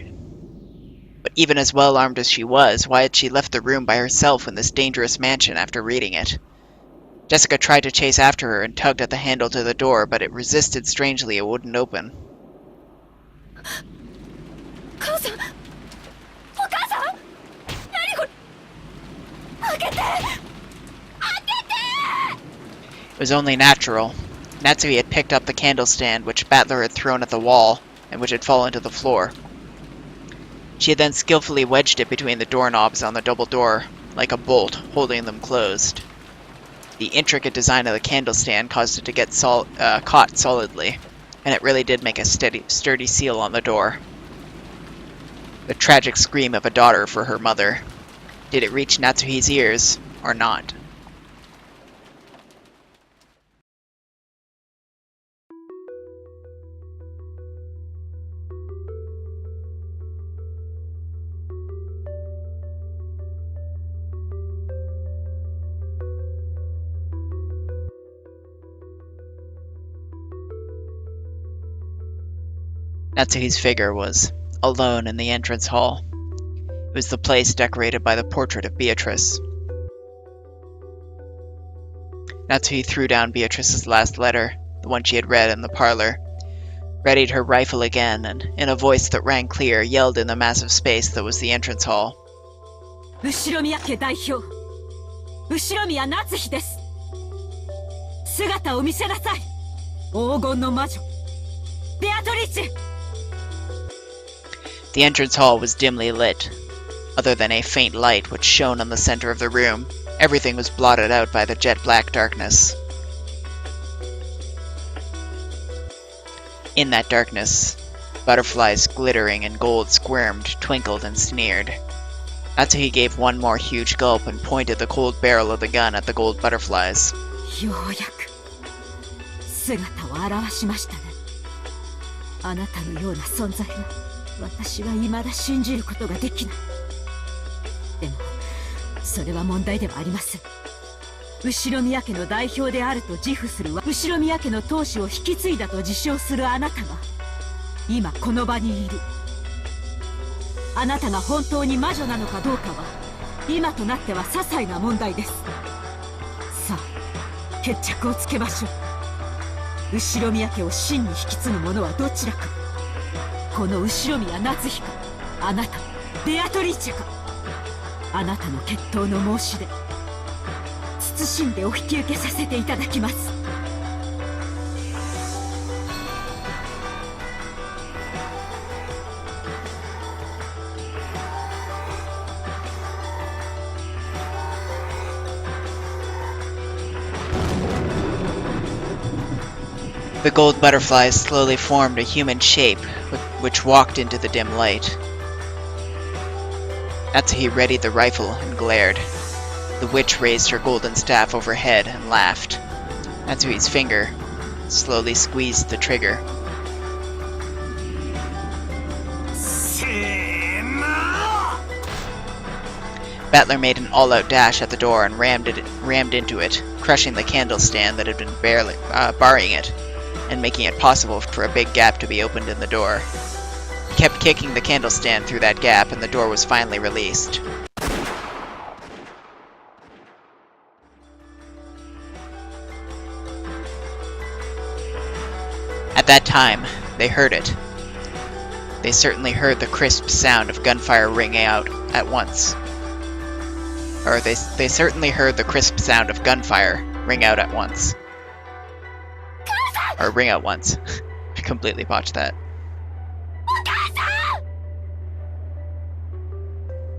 But even as well armed as she was, why had she left the room by herself in this dangerous mansion after reading it? Jessica tried to chase after her and tugged at the handle to the door, but it resisted strangely. It wouldn't open. 母さん、お母さん、何これ？開けて！開けて！ It was only natural. Natsui had picked up the candle stand which Battler had thrown at the wall, and which had fallen to the floor. She had then skillfully wedged it between the doorknobs on the double door, like a bolt, holding them closed. The intricate design of the candle stand caused it to get caught solidly, and it really did make a sturdy seal on the door. The tragic scream of a daughter for her mother. Did it reach Natsuhi's ears, or not? Natsuhi's figure was alone in the entrance hall. It was the place decorated by the portrait of Beatrice. Natsuhi threw down Beatrice's last letter, the one she had read in the parlor, readied her rifle again, and in a voice that rang clear, yelled in the massive space that was the entrance hall. 後宮家代表、後宮夏日です。姿を見せなさい。黄金の魔女、ベアトリーチェ。 The entrance hall was dimly lit. Other than a faint light which shone on the center of the room, everything was blotted out by the jet-black darkness. In that darkness, butterflies glittering in gold squirmed, twinkled, and sneered. Natsuhi gave one more huge gulp and pointed the cold barrel of the gun at the gold butterflies. ようやく姿を現しましたね。あなたのような存在は私は未だ信じることができない。でもそれは問題ではありません。後宮家の代表であると自負する後宮家の当主を引き継いだと自称するあなたが今この場にいる。あなたが本当に魔女なのかどうかは今となっては些細な問題です。さあ決着をつけましょう。後宮家を真に引き継ぐ者はどちらか。この後宮夏日か、あなたベアトリーチェか。あなたの決闘の申し出、謹んでお引き受けさせていただきます。The gold butterflies slowly formed a human shape, which walked into the dim light. Natsuhi readied the rifle and glared. The witch raised her golden staff overhead and laughed. Natsuhi's finger slowly squeezed the trigger. Battler made an all-out dash at the door and rammed into it, crushing the candle stand that had been barring it, and making it possible for a big gap to be opened in the door. He kept kicking the candle stand through that gap, and the door was finally released. At that time, they heard it. They certainly heard the crisp sound of gunfire ring out at once. Or they certainly heard the crisp sound of gunfire ring out at once. Or ring out once. I completely botched that.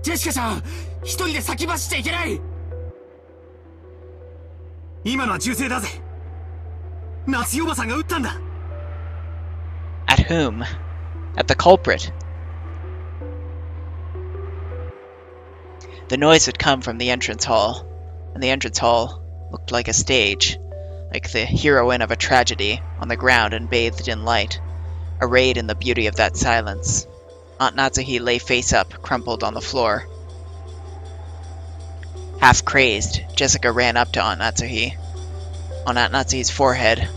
ジェシカちゃん、一人で先走っちゃいけない。今のは銃声だぜ。夏代おばさんが撃ったんだ。At whom? At the culprit. The noise had come from the entrance hall, and the entrance hall looked like a stage, like the heroine of a tragedy, on the ground and bathed in light, arrayed in the beauty of that silence. Aunt Natsuhi lay face up, crumpled on the floor. Half crazed, Jessica ran up to Aunt Natsuhi. On Aunt Natsuhi's forehead,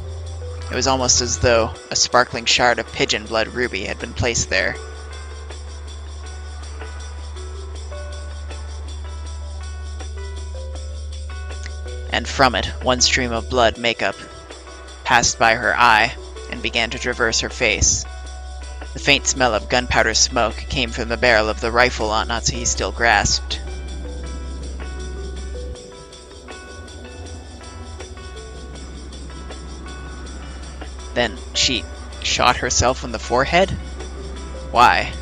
it was almost as though a sparkling shard of pigeon blood ruby had been placed there. And from it, one stream of blood makeup passed by her eye and began to traverse her face. The faint smell of gunpowder smoke came from the barrel of the rifle Aunt Natsuhi still grasped. Then she shot herself in the forehead? Why?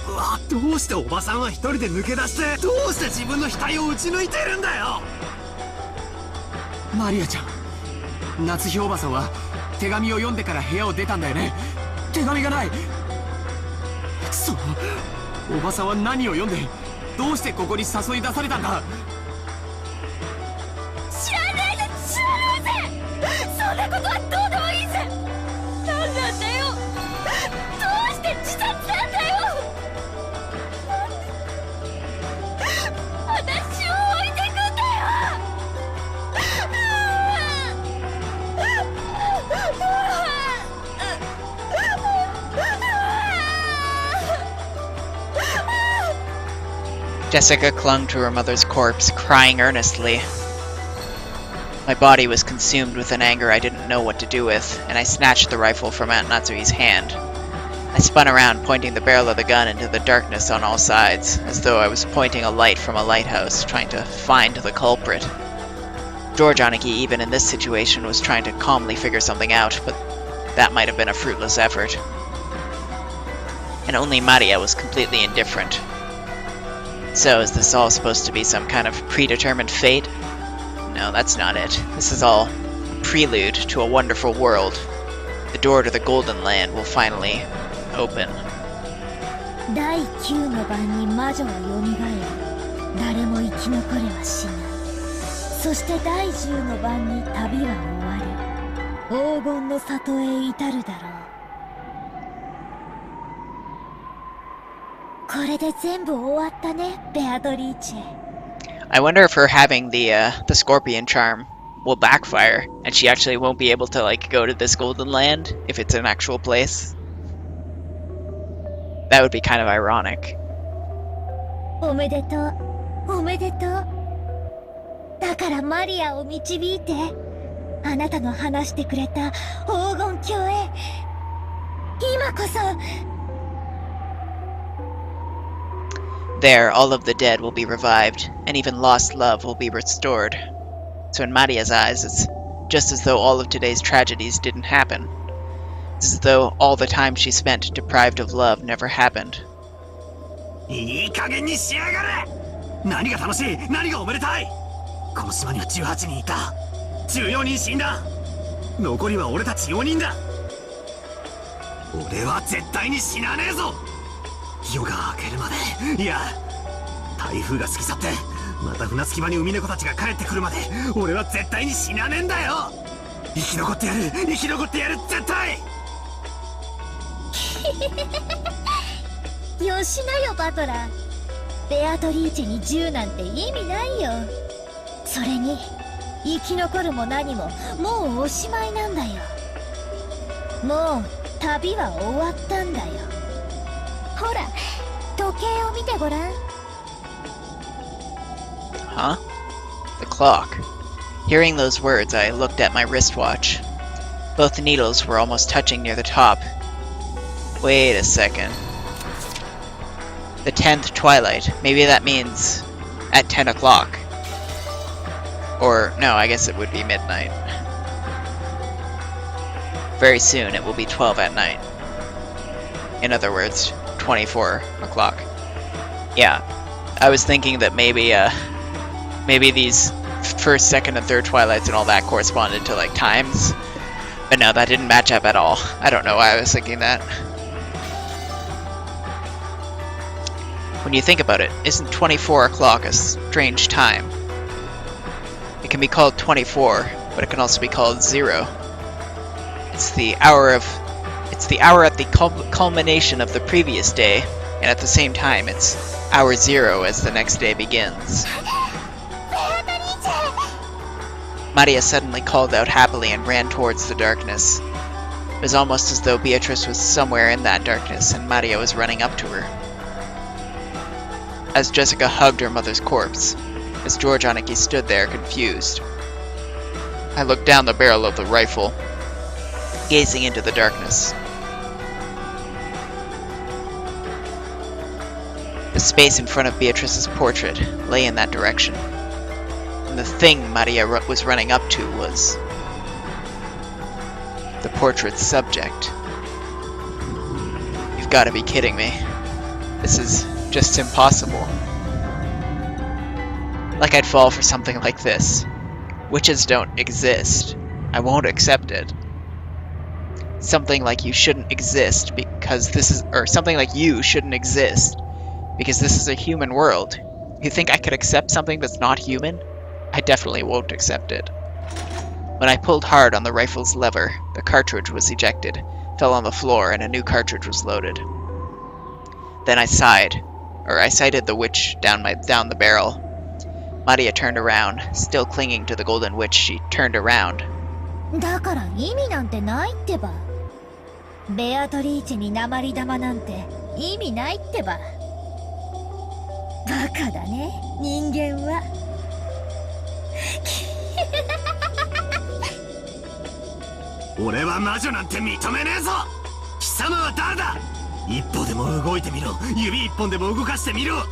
うわ、どうしておばさんは一人で抜け出して、どうして自分の額を撃ち抜いてるんだよ。マリアちゃん、夏日おばさんは手紙を読んでから部屋を出たんだよね。手紙がない。そう、おばさんは何を読んで、どうしてここに誘い出されたんだ。知らないぜ、知らないぜ。そんなことはどうでもいいぜ。なんなんだよ。どうして自殺なんだよ。私を置いてくんだよ。Jessica clung to her mother's corpse, crying earnestly. My body was consumed with an anger I didn't know what to do with, and I snatched the rifle from Aunt Natsuhi's hand. I spun around, pointing the barrel of the gun into the darkness on all sides, as though I was pointing a light from a lighthouse, trying to find the culprit. George Aniki, even in this situation, was trying to calmly figure something out, but that might have been a fruitless effort. And only Maria was completely indifferent. So, is this all supposed to be some kind of predetermined fate? No, that's not it. This is all a prelude to a wonderful world. The door to the Golden Land will finally open. 第9の晩に魔女はよみがえり、誰も生き残れはしない。そして第10の晩に旅は終わり、黄金の里へ至るだろう。これで全部終わったね、ベアトリーチェ。I wonder if her having the scorpion charm will backfire, and she actually won't be able to like go to this Golden Land if it's an actual place. That would be kind of ironic. おめでとう、おめでとう。だからマリアを導いて、あなたの話してくれた黄金鏡へ。今こそ。There, all of the dead will be revived, and even lost love will be restored. So in Maria's eyes, it's just as though all of today's tragedies didn't happen. It's as though all the time she spent deprived of love never happened. いい加減にしやがれ。何が楽しい、何がおめでたい。この島には18人いた。14人死んだ。残りは俺たち4人だ。俺は絶対に死なねえぞ。夜が明けるまで、いや台風が過ぎ去ってまた船着き場に海猫たちが帰ってくるまで俺は絶対に死なねえんだよ。生き残ってやる、生き残ってやる、絶対。よしなよバトラー。ベアトリーチェに銃なんて意味ないよ。それに生き残るも何ももうおしまいなんだよ。もう旅は終わったんだよ。ほら計を見てごらん。 Huh? The clock. Hearing those words, I looked at my wristwatch. Both needles were almost touching near the top. Wait a second. The 10th twilight. Maybe that means at 10 o'clock. Or, no, I guess it would be midnight. Very soon it will be 12 at night. In other words, 24 o'clock. Yeah, I was thinking that maybe these first, second, and third twilights and all that corresponded to, like, times. But no, that didn't match up at all. I don't know why I was thinking that. When you think about it, isn't 24 o'clock a strange time? It can be called 24, but it can also be called 0. It's the hour at the culmination of the previous day, and at the same time, it's hour 0 as the next day begins. Maria suddenly called out happily and ran towards the darkness. It was almost as though Beatrice was somewhere in that darkness, and Maria was running up to her. As Jessica hugged her mother's corpse, as George Aniki stood there confused, I looked down the barrel of the rifle, gazing into the darkness. The space in front of Beatrice's portrait lay in that direction, and the thing Maria was running up to was the portrait's subject. You've got to be kidding me. This is just impossible. Like I'd fall for something like this. Witches don't exist. I won't accept it. Something like you shouldn't exist because this is, or something like you shouldn't exist because this is a human world. You think I could accept something that's not human? I definitely won't accept it. When I pulled hard on the rifle's lever, the cartridge was ejected, fell on the floor, and a new cartridge was loaded. Then I sighted the witch down the barrel. Maria turned around, still clinging to the golden witch. She turned around. だから意味なんてないってば。ベアトリーチェに鉛玉なんて意味ないってば。バカだね、人間は。俺は魔女なんて認めねえぞ。貴様は誰だ。一歩でも動いてみろ。指一本でも動かしてみろ。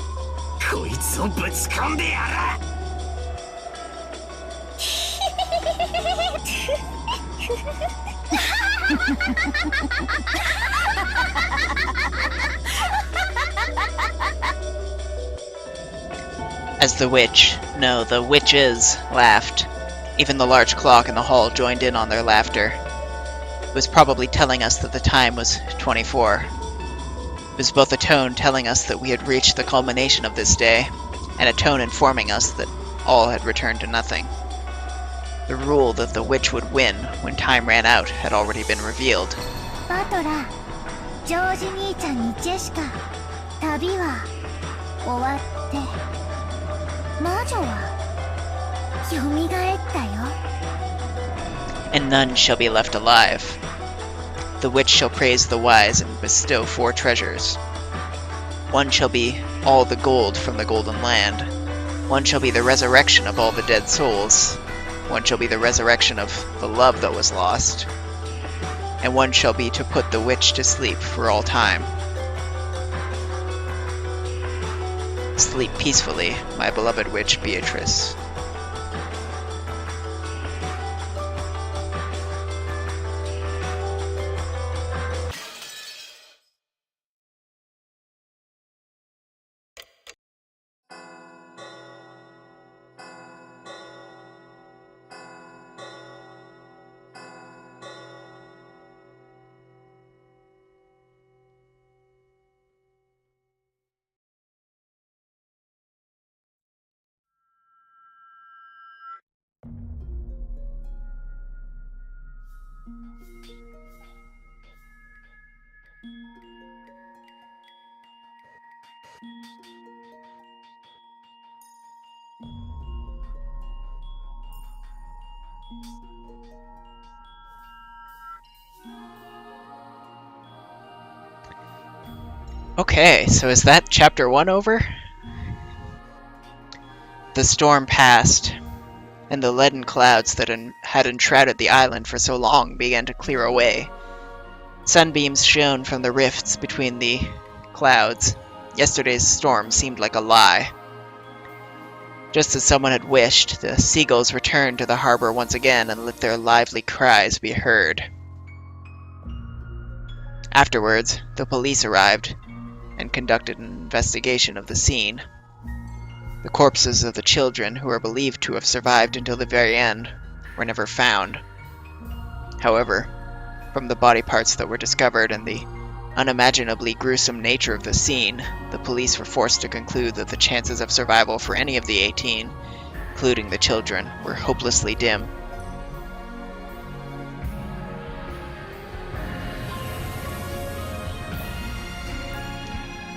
こいつをぶち込んでやる。As the witches laughed. Even the large clock in the hall joined in on their laughter. It was probably telling us that the time was 24. It was both a tone telling us that we had reached the culmination of this day, and a tone informing us that all had returned to nothing. The rule that the witch would win when time ran out had already been revealed. バトラー、ジョージ兄ちゃんにジェシカ、旅は終わって、魔女は蘇ったよ。And none shall be left alive. The witch shall praise the wise and bestow 4 treasures. One shall be all the gold from the golden land. One shall be the resurrection of all the dead souls. One shall be the resurrection of the love that was lost. And one shall be to put the witch to sleep for all time. Sleep peacefully, my beloved witch Beatrice. Okay, so is that chapter 1 over? The storm passed, and the leaden clouds that had enshrouded the island for so long began to clear away. Sunbeams shone from the rifts between the clouds. Yesterday's storm seemed like a lie. Just as someone had wished, the seagulls returned to the harbor once again and let their lively cries be heard. Afterwards, the police arrived and conducted an investigation of the scene. The corpses of the children, who are believed to have survived until the very end, were never found. However, from the body parts that were discovered and the unimaginably gruesome nature of the scene, the police were forced to conclude that the chances of survival for any of the 18, including the children, were hopelessly dim.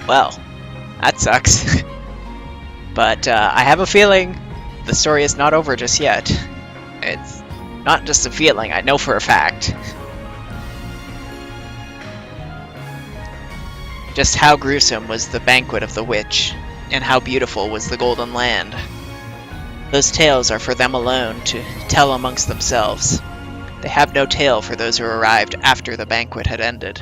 Well, that sucks. But I have a feeling the story is not over just yet. It's not just a feeling, I know for a fact. Just how gruesome was the banquet of the witch, and how beautiful was the golden land. Those tales are for them alone to tell amongst themselves. They have no tale for those who arrived after the banquet had ended.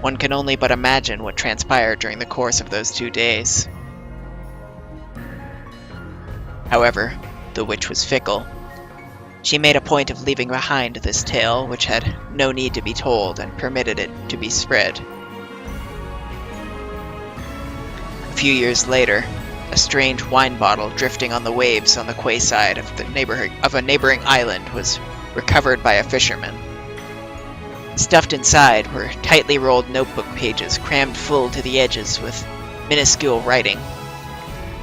One can only but imagine what transpired during the course of those 2 days. However, the witch was fickle. She made a point of leaving behind this tale, which had no need to be told, and permitted it to be spread. A few years later, a strange wine bottle drifting on the waves on the quayside of a neighboring island was recovered by a fisherman. Stuffed inside were tightly rolled notebook pages crammed full to the edges with minuscule writing.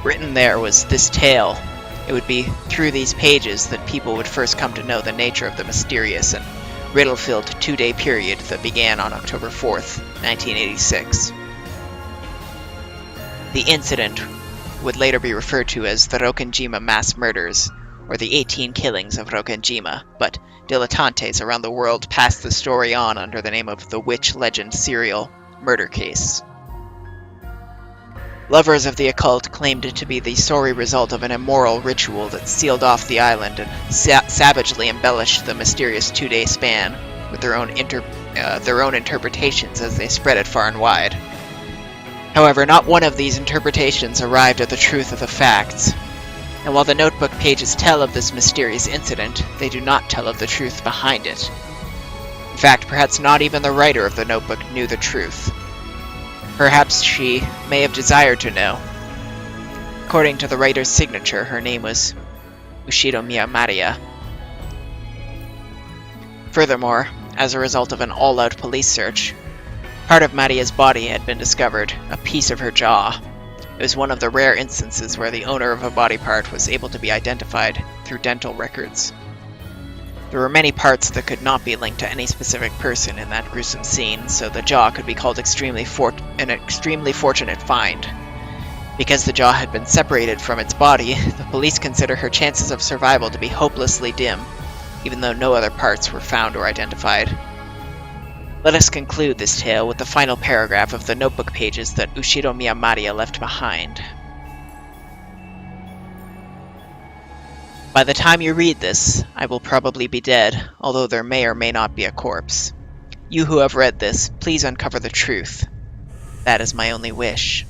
Written there was this tale. It would be through these pages that people would first come to know the nature of the mysterious and riddle-filled 2-day period that began on October 4th, 1986. The incident would later be referred to as the Rokkenjima mass murders, or the 18 killings of Rokkenjima, but dilettantes around the world passed the story on under the name of the Witch Legend serial murder case. Lovers of the occult claimed it to be the sorry result of an immoral ritual that sealed off the island and savagely embellished the mysterious 2-day span with their own interpretations as they spread it far and wide. However, not one of these interpretations arrived at the truth of the facts, and while the notebook pages tell of this mysterious incident, they do not tell of the truth behind it. In fact, perhaps not even the writer of the notebook knew the truth. Perhaps she may have desired to know. According to the writer's signature, her name was Ushiromiya Maria. Furthermore, as a result of an all-out police search, part of Maria's body had been discovered, a piece of her jaw. It was one of the rare instances where the owner of a body part was able to be identified through dental records. There were many parts that could not be linked to any specific person in that gruesome scene, so the jaw could be called an extremely fortunate find. Because the jaw had been separated from its body, the police consider her chances of survival to be hopelessly dim, even though no other parts were found or identified. Let us conclude this tale with the final paragraph of the notebook pages that Ushiromiya Maria left behind. By the time you read this, I will probably be dead, although there may or may not be a corpse. You who have read this, please uncover the truth. That is my only wish.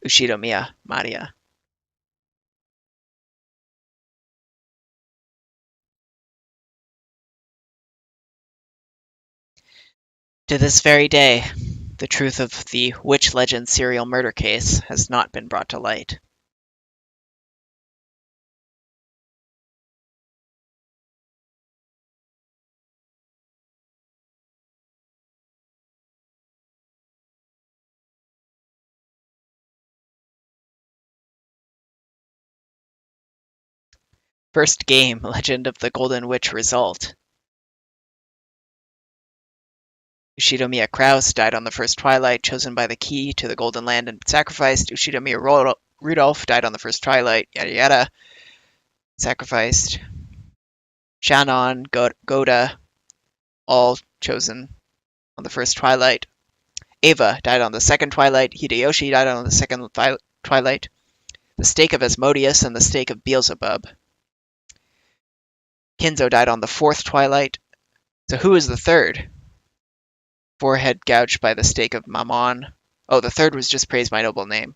Ushiromiya Maria. To this very day, the truth of the Witch Legend serial murder case has not been brought to light. First game, Legend of the Golden Witch result. Ushiromiya Kraus died on the first twilight, chosen by the key to the Golden Land and sacrificed. Ushiromiya Rudolph died on the first twilight, yada yada, sacrificed. Shannon Goda all chosen on the first twilight. Eva died on the second twilight. Hideyoshi died on the second twilight. The stake of Asmodeus and the stake of Beelzebub. Kinzo died on the fourth twilight. So who is the third? Forehead gouged by the stake of Mammon. Oh, the third was just praise my noble name.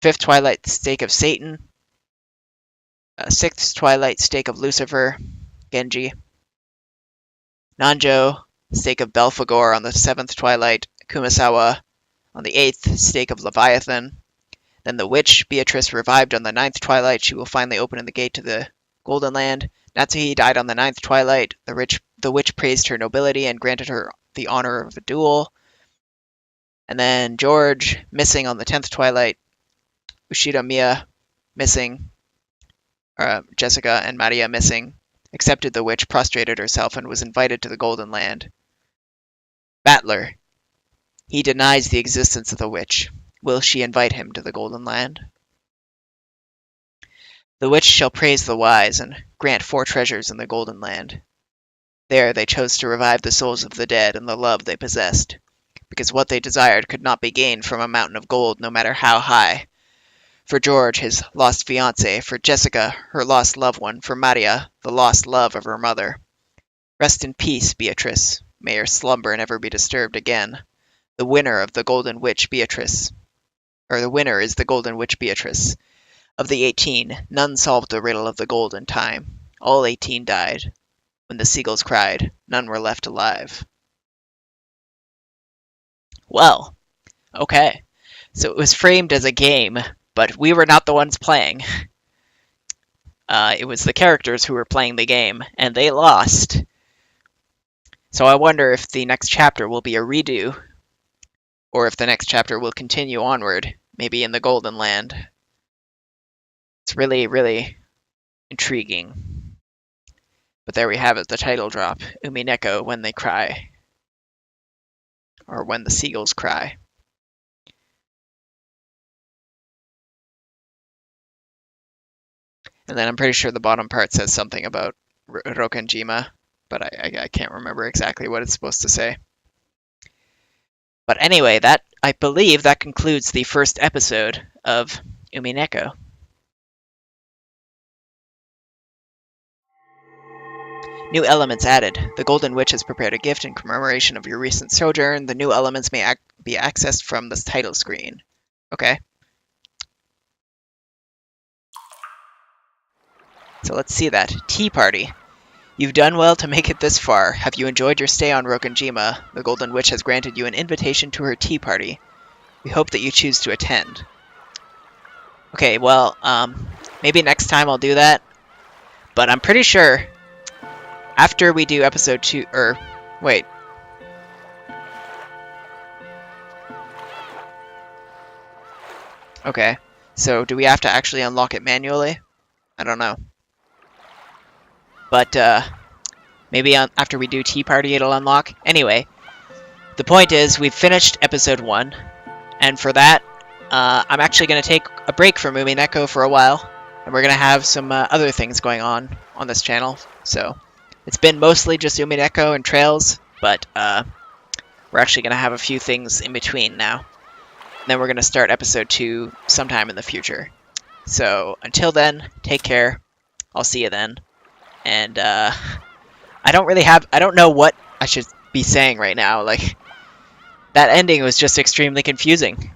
Fifth twilight, the stake of Satan. Sixth twilight, stake of Lucifer, Genji. Nanjo, stake of Belphegor on the seventh twilight. Kumasawa on the eighth, stake of Leviathan. Then the witch, Beatrice, revived on the ninth twilight. She will finally open the gate to the Golden Land. Natsuhi died on the ninth twilight. The witch praised her nobility and granted her the honor of a duel. And then George, missing on the 10th twilight. Ushida Mia, missing. Jessica and Maria, missing. Accepted the witch, prostrated herself, and was invited to the Golden Land. Battler. He denies the existence of the witch. Will she invite him to the Golden Land? The witch shall praise the wise and grant 4 treasures in the Golden Land. There they chose to revive the souls of the dead and the love they possessed, because what they desired could not be gained from a mountain of gold, no matter how high. For George, his lost fiancé; for Jessica, her lost loved one; for Maria, the lost love of her mother. Rest in peace, Beatrice. May your slumber never be disturbed again. The winner of the Golden Witch, Beatrice. The winner is the Golden Witch, Beatrice. Of the 18, none solved the riddle of the gold in time. All 18 died. When the seagulls cried, none were left alive. Well, okay. So it was framed as a game, but we were not the ones playing. It was the characters who were playing the game, and they lost. So I wonder if the next chapter will be a redo, or if the next chapter will continue onward, maybe in the Golden Land. It's really, really intriguing. But there we have it, the title drop. Umineko, When They Cry. Or When the Seagulls Cry. And then I'm pretty sure the bottom part says something about Rokenjima, but I can't remember exactly what it's supposed to say. But anyway, I believe that concludes the first episode of Umineko. New elements added. The Golden Witch has prepared a gift in commemoration of your recent sojourn. The new elements may be accessed from the title screen. Okay. So let's see that. Tea Party. You've done well to make it this far. Have you enjoyed your stay on Rokenjima? The Golden Witch has granted you an invitation to her tea party. We hope that you choose to attend. Okay, well, maybe next time I'll do that. But I'm pretty sure after we do episode 2, or wait. Okay, so do we have to actually unlock it manually? I don't know. But maybe after we do Tea Party it'll unlock. Anyway, the point is we've finished episode 1, and for that I'm actually going to take a break from Umineko for a while, and we're going to have some other things going on this channel. So it's been mostly just Umineko and Trails, but we're actually going to have a few things in between now. And then we're going to start episode 2 sometime in the future. So until then, take care. I'll see you then. And I don't know what I should be saying right now. Like, that ending was just extremely confusing.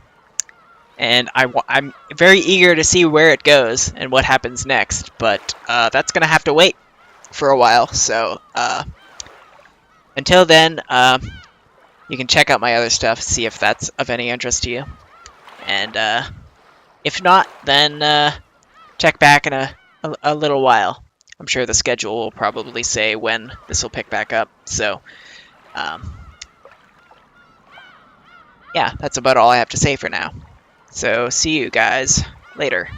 And I'm very eager to see where it goes and what happens next. But that's going to have to wait for a while. So until then, you can check out my other stuff, see if that's of any interest to you. And if not, then check back in a little while. I'm sure the schedule will probably say when this will pick back up. So, yeah, that's about all I have to say for now. So, see you guys later.